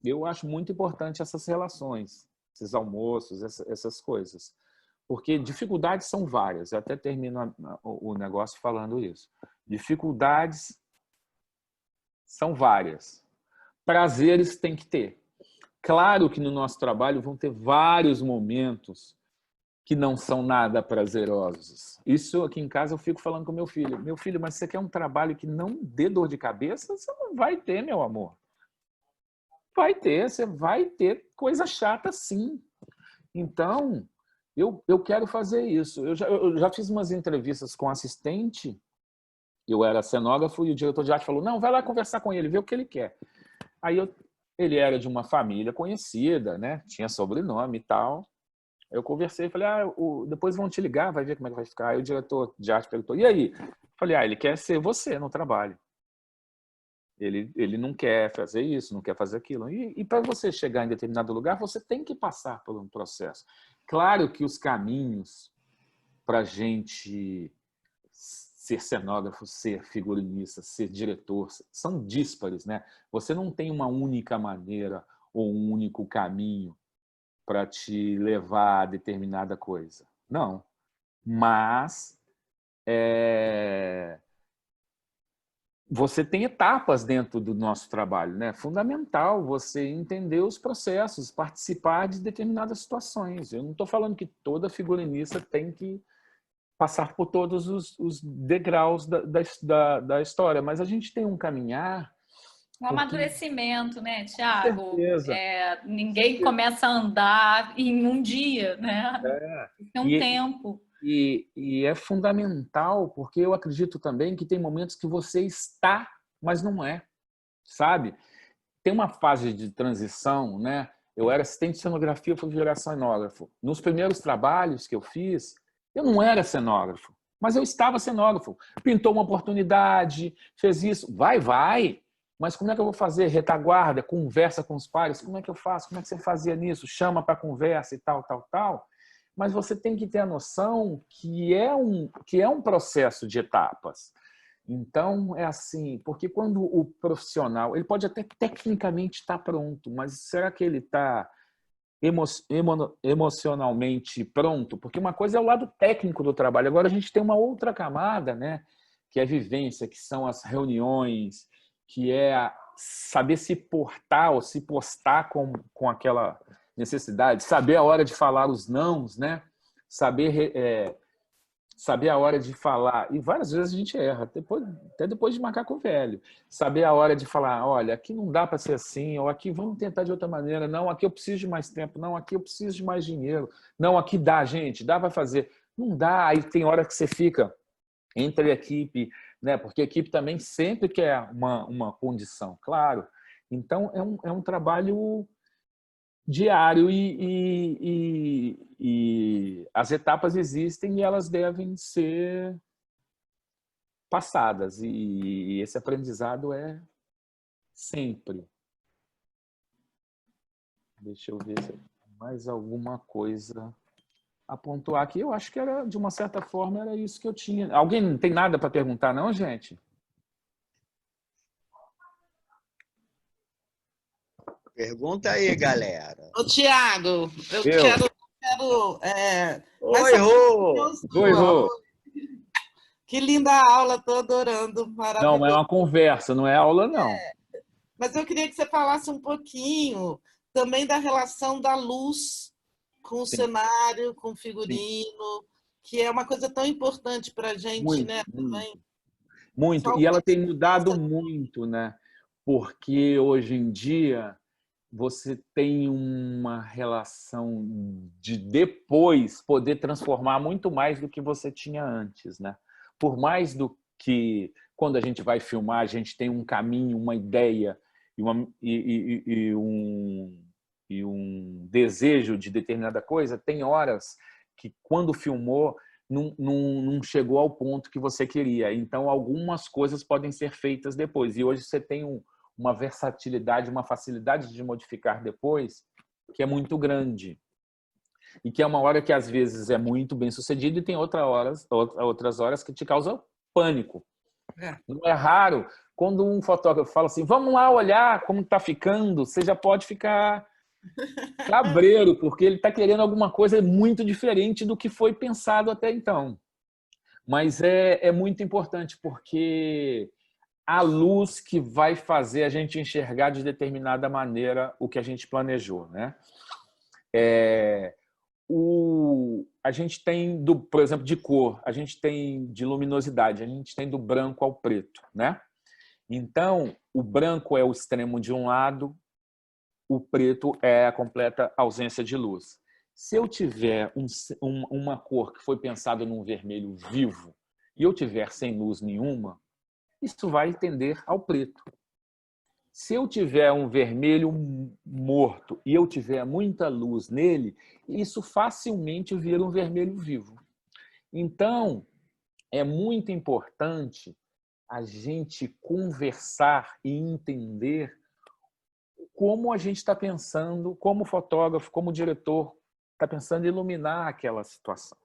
Eu acho muito importante essas relações, esses almoços, essas coisas. Porque dificuldades são várias. Eu até termino o negócio falando isso. Dificuldades são várias. Prazeres tem que ter. Claro que no nosso trabalho vão ter vários momentos que não são nada prazerosos. Isso aqui em casa eu fico falando com meu filho. Meu filho, mas você quer um trabalho que não dê dor de cabeça? Você não vai ter, meu amor. Vai ter, você vai ter coisa chata sim. Então, eu quero fazer isso. Eu já fiz umas entrevistas com assistente, eu era cenógrafo e o diretor de arte falou, não, vai lá conversar com ele, vê o que ele quer. Aí ele era de uma família conhecida, né? Tinha sobrenome e tal. Eu conversei e falei, depois vão te ligar, vai ver como é que vai ficar. Aí o diretor de arte perguntou, e aí? Eu falei, ele quer ser você no trabalho. Ele não quer fazer isso, não quer fazer aquilo. E para você chegar em determinado lugar, você tem que passar por um processo. Claro que os caminhos para a gente ser cenógrafo, ser figurinista, ser diretor, são díspares, né? Você não tem uma única maneira ou um único caminho para te levar a determinada coisa. Não. Mas você tem etapas dentro do nosso trabalho, né? Fundamental você entender os processos, participar de determinadas situações. Eu não estou falando que toda figurinista tem que passar por todos os degraus da história, mas a gente tem um caminhar... Um amadurecimento, né, Thiago? Certeza. Ninguém começa a andar em um dia, né? Tem um tempo. E é fundamental, porque eu acredito também que tem momentos que você está, mas não é, sabe? Tem uma fase de transição, né? Eu era assistente de cenografia, fui virar cenógrafo. Nos primeiros trabalhos que eu fiz, eu não era cenógrafo, mas eu estava cenógrafo. Pintou uma oportunidade, fez isso, vai. Mas como é que eu vou fazer? Retaguarda, conversa com os pares, como é que eu faço? Como é que você fazia nisso? Chama para conversa e tal. Mas você tem que ter a noção que é um processo de etapas. Então, é assim, porque quando o profissional, ele pode até tecnicamente estar pronto, mas será que ele está emocionalmente pronto? Porque uma coisa é o lado técnico do trabalho, agora a gente tem uma outra camada, né? Que é a vivência, que são as reuniões, que é saber se portar ou se postar com aquela necessidade, saber a hora de falar os nãos, né? Saber a hora de falar, e várias vezes a gente erra, até depois de macaco velho. Saber a hora de falar, olha, aqui não dá para ser assim, ou aqui vamos tentar de outra maneira, não, aqui eu preciso de mais tempo, não, aqui eu preciso de mais dinheiro, não, aqui dá, gente, dá para fazer. Não dá, aí tem hora que você fica entre a equipe, né? Porque a equipe também sempre quer uma condição, claro. Então, é um trabalho diário e as etapas existem e elas devem ser passadas. E esse aprendizado é sempre. Deixa eu ver se mais alguma coisa a pontuar aqui. Eu acho que era, de uma certa forma, era isso que eu tinha. Alguém não tem nada para perguntar, não, gente? Pergunta aí, galera. Ô, Thiago, eu quero Oi, Rô! Oi, Rô! Que linda aula, tô adorando, maravilhoso. Não, é uma conversa, não é aula, não. Mas eu queria que você falasse um pouquinho também da relação da luz com o cenário, com o figurino, que é uma coisa tão importante para a gente, Muito, né? muito. Também. Muito. E ela tem mudado muito, né? Porque hoje em dia você tem uma relação de depois poder transformar muito mais do que você tinha antes, né? Por mais do que quando a gente vai filmar, a gente tem um caminho, uma ideia e um desejo de determinada coisa, tem horas que quando filmou não chegou ao ponto que você queria. Então, algumas coisas podem ser feitas depois. E hoje você tem uma versatilidade, uma facilidade de modificar depois que é muito grande. E que é uma hora que, às vezes, é muito bem sucedido e tem outras horas que te causam pânico. Não é raro quando um fotógrafo fala assim, vamos lá olhar como está ficando, você já pode ficar cabreiro, porque ele está querendo alguma coisa muito diferente do que foi pensado até então. Mas é muito importante, porque a luz que vai fazer a gente enxergar de determinada maneira o que a gente planejou, né? A gente tem, por exemplo, de cor, a gente tem de luminosidade, a gente tem do branco ao preto, né? Então, o branco é o extremo de um lado, o preto é a completa ausência de luz. Se eu tiver uma cor que foi pensada num vermelho vivo e eu tiver sem luz nenhuma, isso vai tender ao preto. Se eu tiver um vermelho morto e eu tiver muita luz nele, isso facilmente vira um vermelho vivo. Então, é muito importante a gente conversar e entender como a gente está pensando, como fotógrafo, como diretor, está pensando em iluminar aquela situação.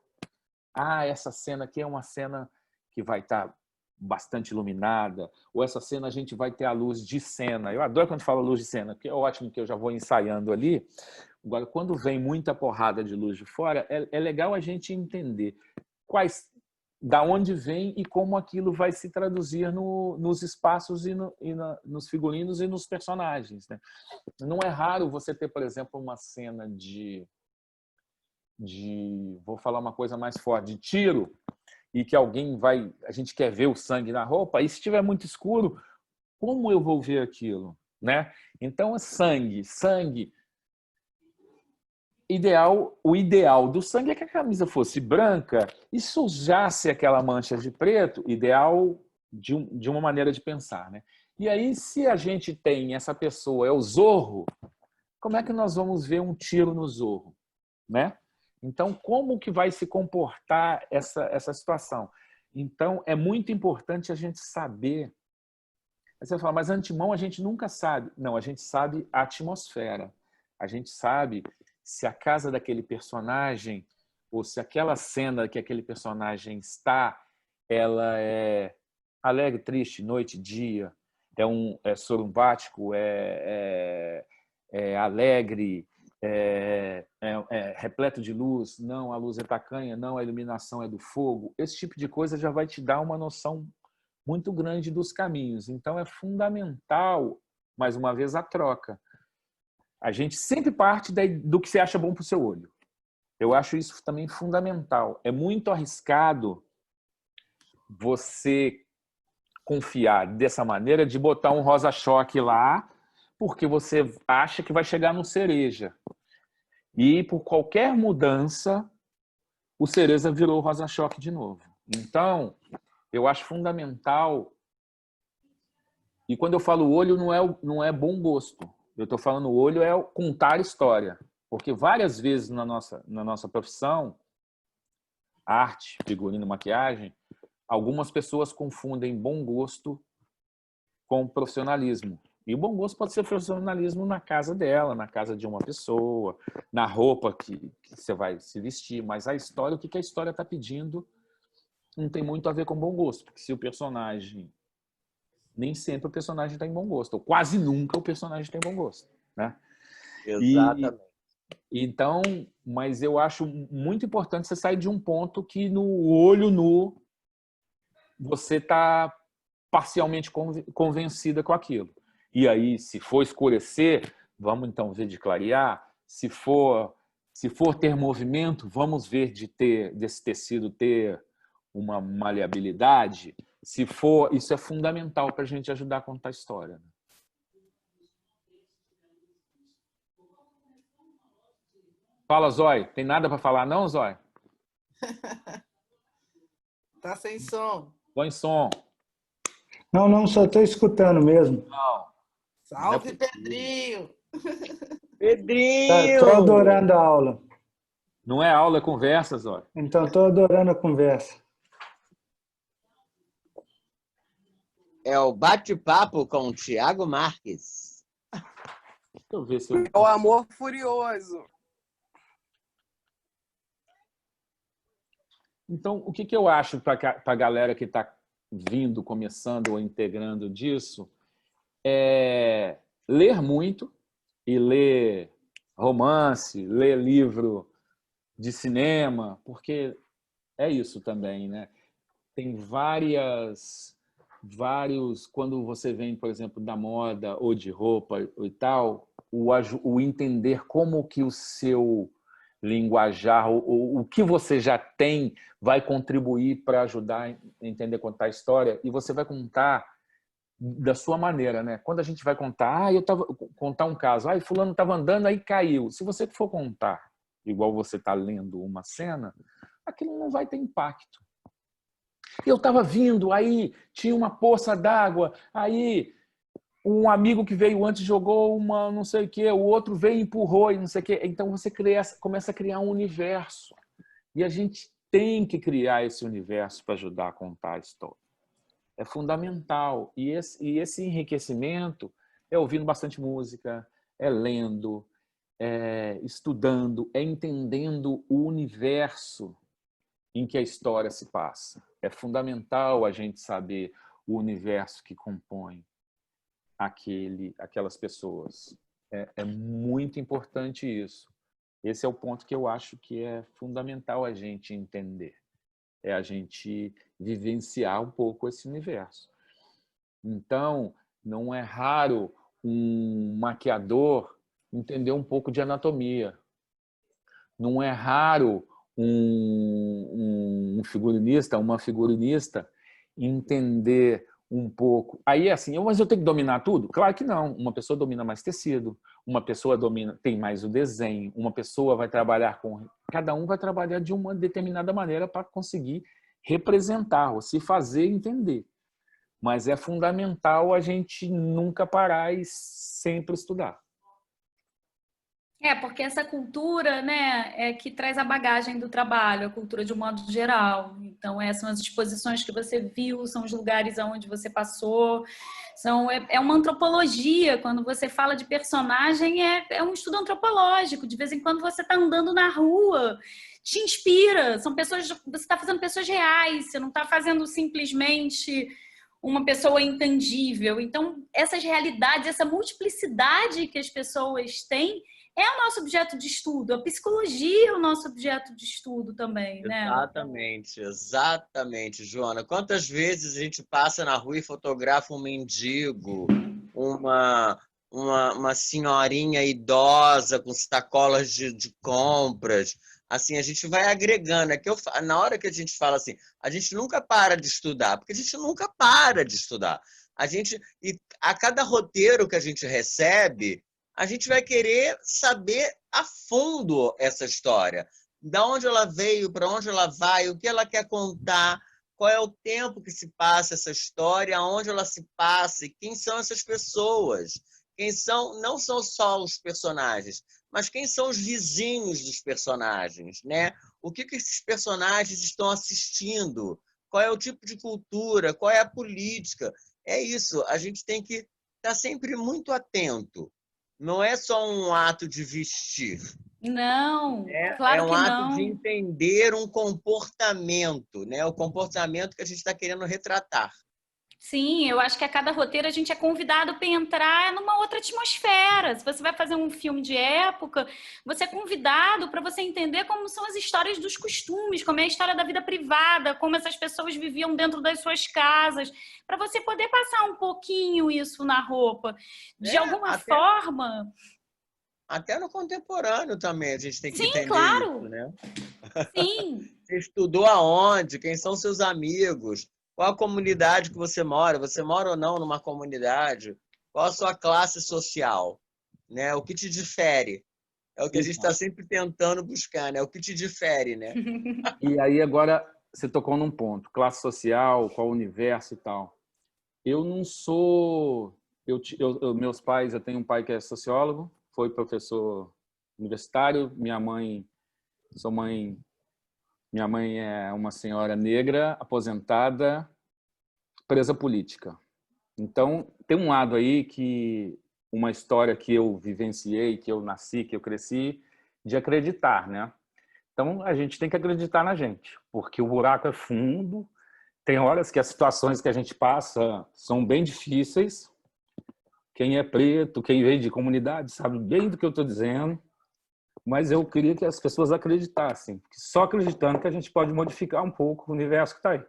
Essa cena aqui é uma cena que vai estar bastante iluminada, ou essa cena a gente vai ter a luz de cena. Eu adoro quando fala luz de cena, porque é ótimo que eu já vou ensaiando ali. Agora, quando vem muita porrada de luz de fora, é legal a gente entender da onde vem e como aquilo vai se traduzir nos espaços e nos figurinos e nos personagens, né? Não é raro você ter, por exemplo, uma cena vou falar uma coisa mais forte, de tiro, e que a gente quer ver o sangue na roupa, e se estiver muito escuro, como eu vou ver aquilo, né? Então, sangue. O ideal do sangue é que a camisa fosse branca e sujasse aquela mancha de preto, ideal de uma maneira de pensar, né? E aí, se a gente tem essa pessoa, é o Zorro, como é que nós vamos ver um tiro no Zorro, né? Então, como que vai se comportar essa situação? Então, é muito importante a gente saber. Aí você fala, mas antemão a gente nunca sabe. Não, a gente sabe a atmosfera. A gente sabe se a casa daquele personagem, ou se aquela cena que aquele personagem está, ela é alegre, triste, noite, dia, é sorumbático, é alegre, repleto de luz, não, a luz é tacanha, não, a iluminação é do fogo. Esse tipo de coisa já vai te dar uma noção muito grande dos caminhos. Então, é fundamental, mais uma vez, a troca. A gente sempre parte do que você acha bom para o seu olho. Eu acho isso também fundamental. É muito arriscado você confiar dessa maneira de botar um rosa-choque lá porque você acha que vai chegar no cereja. E por qualquer mudança, o cereja virou rosa-choque de novo. Então, eu acho fundamental. E quando eu falo olho, não é bom gosto. Eu estou falando olho é contar história. Porque várias vezes na nossa profissão, arte, figurino, maquiagem, algumas pessoas confundem bom gosto com profissionalismo. E o bom gosto pode ser profissionalismo na casa dela, na casa de uma pessoa, na roupa que você vai se vestir. Mas a história, o que a história está pedindo, não tem muito a ver com bom gosto. Porque se o personagem... Nem sempre o personagem está em bom gosto. Ou quase nunca o personagem tem bom gosto, né? Exatamente. Então, mas eu acho muito importante você sair de um ponto que no olho nu você está parcialmente convencida com aquilo. E aí, se for escurecer, vamos então ver de clarear. Se for ter movimento, vamos ver desse tecido ter uma maleabilidade. Se for, isso é fundamental para a gente ajudar a contar a história. Fala, Zói. Tem nada para falar não, Zói? Tá sem som. Põe som. Não, só estou escutando mesmo. Não. Salve, Pedrinho! Pedrinho! Estou adorando a aula. Não é aula, é conversa, Zói. Então, estou adorando a conversa. É o bate-papo com o Thiago Marques. Deixa eu ver se eu... É o amor furioso. Então, o que eu acho para a galera que está vindo, começando ou integrando disso, é ler muito e ler romance, ler livro de cinema, porque é isso também, né? Tem vários, quando você vem, por exemplo, da moda ou de roupa e tal, o entender como que o seu linguajar, o que você já tem vai contribuir para ajudar a entender, contar a história, e você vai contar da sua maneira, né? Quando a gente vai contar, contar um caso, fulano estava andando, aí caiu. Se você for contar igual você está lendo uma cena, aquilo não vai ter impacto. Eu estava vindo, aí tinha uma poça d'água, aí um amigo que veio antes jogou uma não sei o quê, o outro veio e empurrou e não sei o quê. Então você começa a criar um universo. E a gente tem que criar esse universo para ajudar a contar a história. É fundamental. E esse enriquecimento é ouvindo bastante música, é lendo, é estudando, é entendendo o universo em que a história se passa. É fundamental a gente saber o universo que compõe aquelas pessoas. É muito importante isso. Esse é o ponto que eu acho que é fundamental a gente entender. É a gente vivenciar um pouco esse universo. Então, não é raro um maquiador entender um pouco de anatomia. Não é raro um figurinista, uma figurinista entender um pouco. Aí é assim, mas eu tenho que dominar tudo? Claro que não. Uma pessoa domina mais tecido, uma pessoa tem mais o desenho, uma pessoa vai trabalhar com... Cada um vai trabalhar de uma determinada maneira para conseguir representar ou se fazer entender. Mas é fundamental a gente nunca parar e sempre estudar. Porque essa cultura, né, é que traz a bagagem do trabalho, a cultura de um modo geral. Então, essas são as exposições que você viu, são os lugares onde você passou. É uma antropologia. Quando você fala de personagem, é um estudo antropológico. De vez em quando você está andando na rua, te inspira. São pessoas, você está fazendo pessoas reais, você não está fazendo simplesmente uma pessoa intangível. Então, essas realidades, essa multiplicidade que as pessoas têm, é o nosso objeto de estudo. A psicologia é o nosso objeto de estudo também, né? Exatamente, Joana. Quantas vezes a gente passa na rua e fotografa um mendigo, uma senhorinha idosa com sacolas de compras. Assim, a gente vai agregando. Na hora que a gente fala assim, a gente nunca para de estudar, porque a gente nunca para de estudar. E a cada roteiro que a gente recebe, a gente vai querer saber a fundo essa história. Da onde ela veio, para onde ela vai, o que ela quer contar, qual é o tempo que se passa essa história, aonde ela se passa, e quem são essas pessoas. Não são só os personagens, mas quem são os vizinhos dos personagens, né? O que esses personagens estão assistindo, qual é o tipo de cultura, qual é a política. É isso, a gente tem que estar sempre muito atento. Não é só um ato de vestir. Não, claro que não. É um ato de entender um comportamento, né? O comportamento que a gente está querendo retratar. Sim, eu acho que a cada roteiro a gente é convidado para entrar numa outra atmosfera. Se você vai fazer um filme de época, você é convidado para você entender como são as histórias dos costumes, como é a história da vida privada, como essas pessoas viviam dentro das suas casas, para você poder passar um pouquinho isso na roupa. De alguma forma... Até no contemporâneo também a gente tem que entender claro. isso, né? Sim. Você estudou aonde? Quem são seus amigos? Qual a comunidade que você mora? Você mora ou não numa comunidade? Qual a sua classe social? Né? O que te difere? É o que a gente está sempre tentando buscar, né? O que te difere, né? E aí agora você tocou num ponto, classe social, qual o universo e tal. Eu não sou... meus pais, eu tenho um pai que é sociólogo, foi professor universitário, minha mãe é uma senhora negra, aposentada, presa política. Então, tem um lado aí que uma história que eu vivenciei, que eu nasci, que eu cresci, de acreditar, né? Então, a gente tem que acreditar na gente, porque o buraco é fundo, tem horas que as situações que a gente passa são bem difíceis. Quem é preto, quem vem de comunidade, sabe bem do que eu estou dizendo, mas eu queria que as pessoas acreditassem, que só acreditando que a gente pode modificar um pouco o universo que está aí.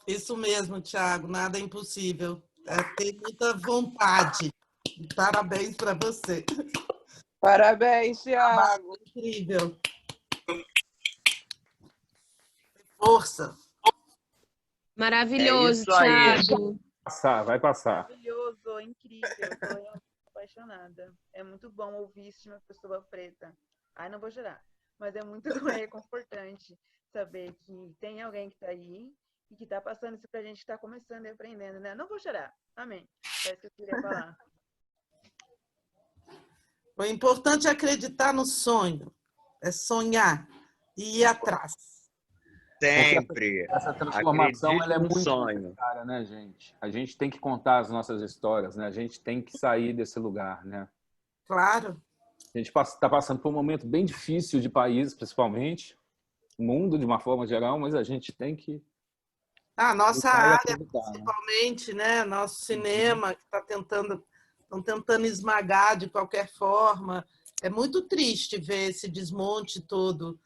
Isso mesmo, Thiago, nada é impossível. É ter muita vontade. Parabéns para você. Parabéns, Thiago. Incrível. Força. Maravilhoso, isso aí. Thiago. Vai passar. Maravilhoso, incrível. Estou apaixonada. É muito bom ouvir isso de uma pessoa preta. Ai, não vou chorar. Mas é muito reconfortante saber que tem alguém que está aí e que está passando isso para a gente que está começando e aprendendo, né? Não vou chorar. Amém. É isso que eu queria falar. O importante é acreditar no sonho. É sonhar e ir atrás. Sempre. Essa transformação Acredite ela é no muito sonho. necessária, né, gente? A gente tem que contar as nossas histórias, né? A gente tem que sair desse lugar, né? Claro. A gente está passando por um momento bem difícil de país, principalmente, o mundo de uma forma geral, mas a gente tem que A nossa lutar e área, acreditar, né? principalmente, né? Nosso cinema, que estão tentando esmagar de qualquer forma. É muito triste ver esse desmonte todo.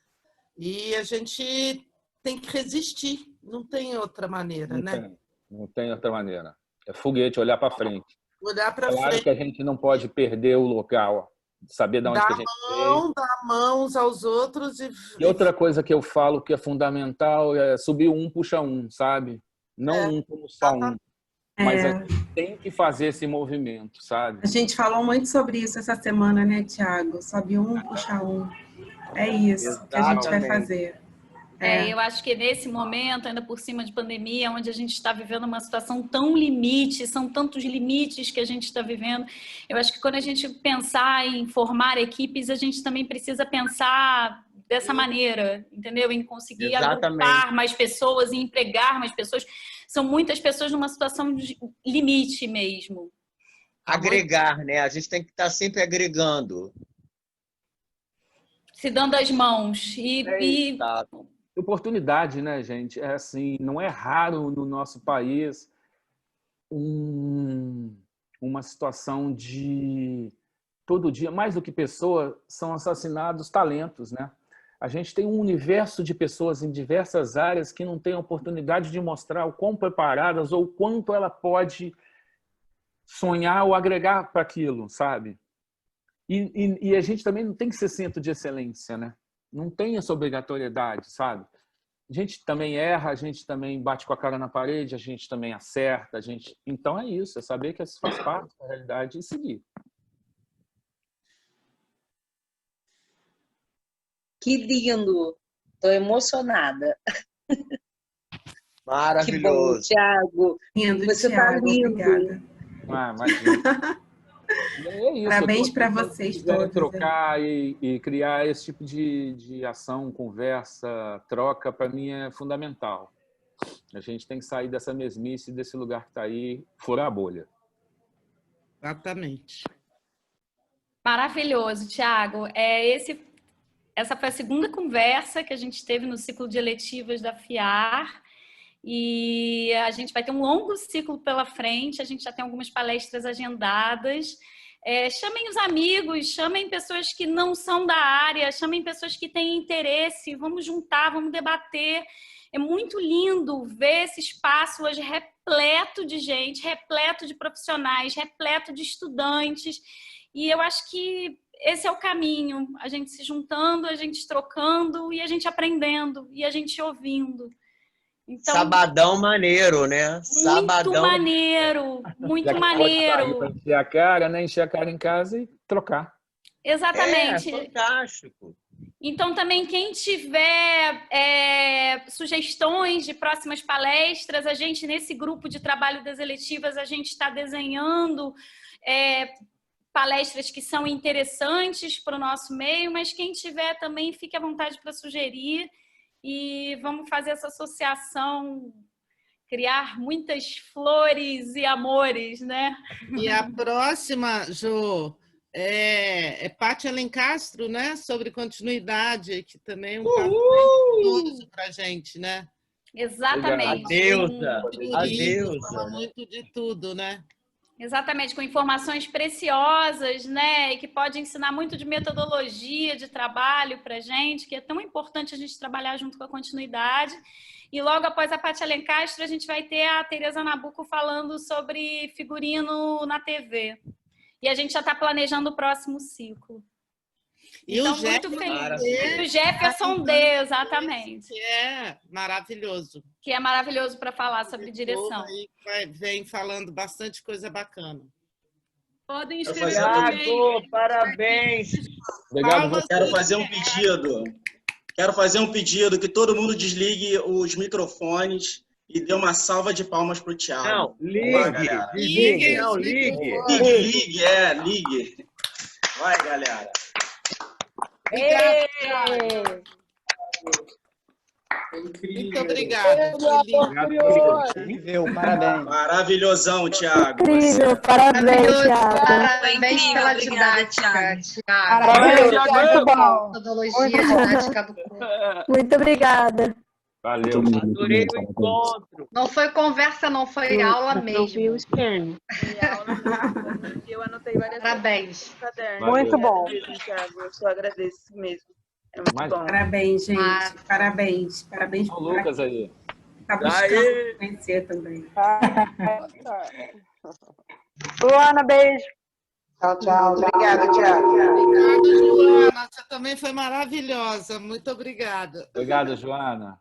E a gente tem que resistir, não tem outra maneira, né? Não tem outra maneira. É foguete, olhar para frente. Olhar para Claro frente, que a gente não pode perder o local, saber de onde que a gente veio. dar mãos aos outros E outra coisa que eu falo que é fundamental é subir um, puxa um, sabe? Não um como só um, mas a gente tem que fazer esse movimento, sabe? A gente falou muito sobre isso essa semana, né, Thiago? Sobe um, puxa um. É isso que a gente vai fazer. Eu acho que nesse momento, ainda por cima de pandemia, onde a gente está vivendo uma situação tão limite, são tantos limites que a gente está vivendo, eu acho que quando a gente pensar em formar equipes, a gente também precisa pensar dessa maneira, entendeu? Em conseguir agrupar mais pessoas e empregar mais pessoas. São muitas pessoas numa situação de limite mesmo. Agregar, né? A gente tem que estar sempre agregando. Se dando as mãos. Oportunidade, né, gente? É assim, não é raro no nosso país uma situação de todo dia, mais do que pessoas, são assassinados talentos, né? A gente tem um universo de pessoas em diversas áreas que não têm a oportunidade de mostrar o quão preparadas ou o quanto ela pode sonhar ou agregar para aquilo, sabe? E a gente também não tem que ser centro de excelência, né? Não tem essa obrigatoriedade, sabe? A gente também erra, a gente também bate com a cara na parede, a gente também acerta, Então é isso, é saber que isso faz parte da realidade e seguir. Que lindo! Estou emocionada. Maravilhoso. Que bom, Thiago. Lindo, você Thiago, tá lindo. Obrigada. Imagina. É isso, parabéns para vocês todos. Trocar e criar esse tipo de ação, conversa, troca, para mim é fundamental. A gente tem que sair dessa mesmice, desse lugar que está aí, furar a bolha. Exatamente. Maravilhoso, Thiago. Essa foi a segunda conversa que a gente teve no ciclo de eletivas da FIAR. E a gente vai ter um longo ciclo pela frente, a gente já tem algumas palestras agendadas. Chamem os amigos, chamem pessoas que não são da área, chamem pessoas que têm interesse, vamos juntar, vamos debater. É muito lindo ver esse espaço hoje repleto de gente, repleto de profissionais, repleto de estudantes. E eu acho que esse é o caminho, a gente se juntando, a gente trocando e a gente aprendendo e a gente ouvindo. Então, Sabadão maneiro, né? muito Sabadão. maneiro, muito Já que pode sair maneiro. para encher a cara, né? Encher a cara em casa e trocar. Exatamente. Fantástico. Então, também, quem tiver sugestões de próximas palestras, a gente, nesse grupo de trabalho das eletivas, a gente está desenhando palestras que são interessantes para o nosso meio, mas quem tiver também, fique à vontade para sugerir e vamos fazer essa associação, criar muitas flores e amores, né? E a próxima, Jô, é Pátia Alencastro, né? Sobre continuidade, que também é um caso curioso para a gente, né? Exatamente. A deusa. A deusa. Fala muito de tudo, né? Exatamente, com informações preciosas, né? E que pode ensinar muito de metodologia de trabalho para a gente, que é tão importante a gente trabalhar junto com a continuidade. E logo após a Pátia Alencastro, a gente vai ter a Tereza Nabuco falando sobre figurino na TV. E a gente já está planejando o próximo ciclo. E então, o muito Jefferson feliz. E o Jefferson D, exatamente. Que é maravilhoso. Que é maravilhoso para falar sobre direção. Aí vem falando bastante coisa bacana. Podem escrever também. Thiago, parabéns. Obrigado. Quero fazer um pedido. Quero fazer um pedido que todo mundo desligue os microfones e dê uma salva de palmas para o Thiago. Não, ligue. Ligue. Não, ligue. Ligue. Vai, galera. Muito obrigada. Incrível, parabéns. Maravilhosão, Thiago. Incrível, parabéns, Thiago. Parabéns pela didática, Thiago. Parabéns, muito bom. Metodologia didática do curso. Muito obrigada. Valeu. Adorei o encontro. Não foi conversa, não, foi aula mesmo. Eu anotei várias Parabéns. Muito bom. Thiago, eu só agradeço mesmo. É muito bom. Parabéns, gente. Parabéns. Parabéns O Lucas aí. Tá buscando conhecer também. Luana, beijo. Tchau. Obrigada, Thiago. Obrigada, Joana. Você também foi maravilhosa. Muito obrigada. Obrigado, Joana.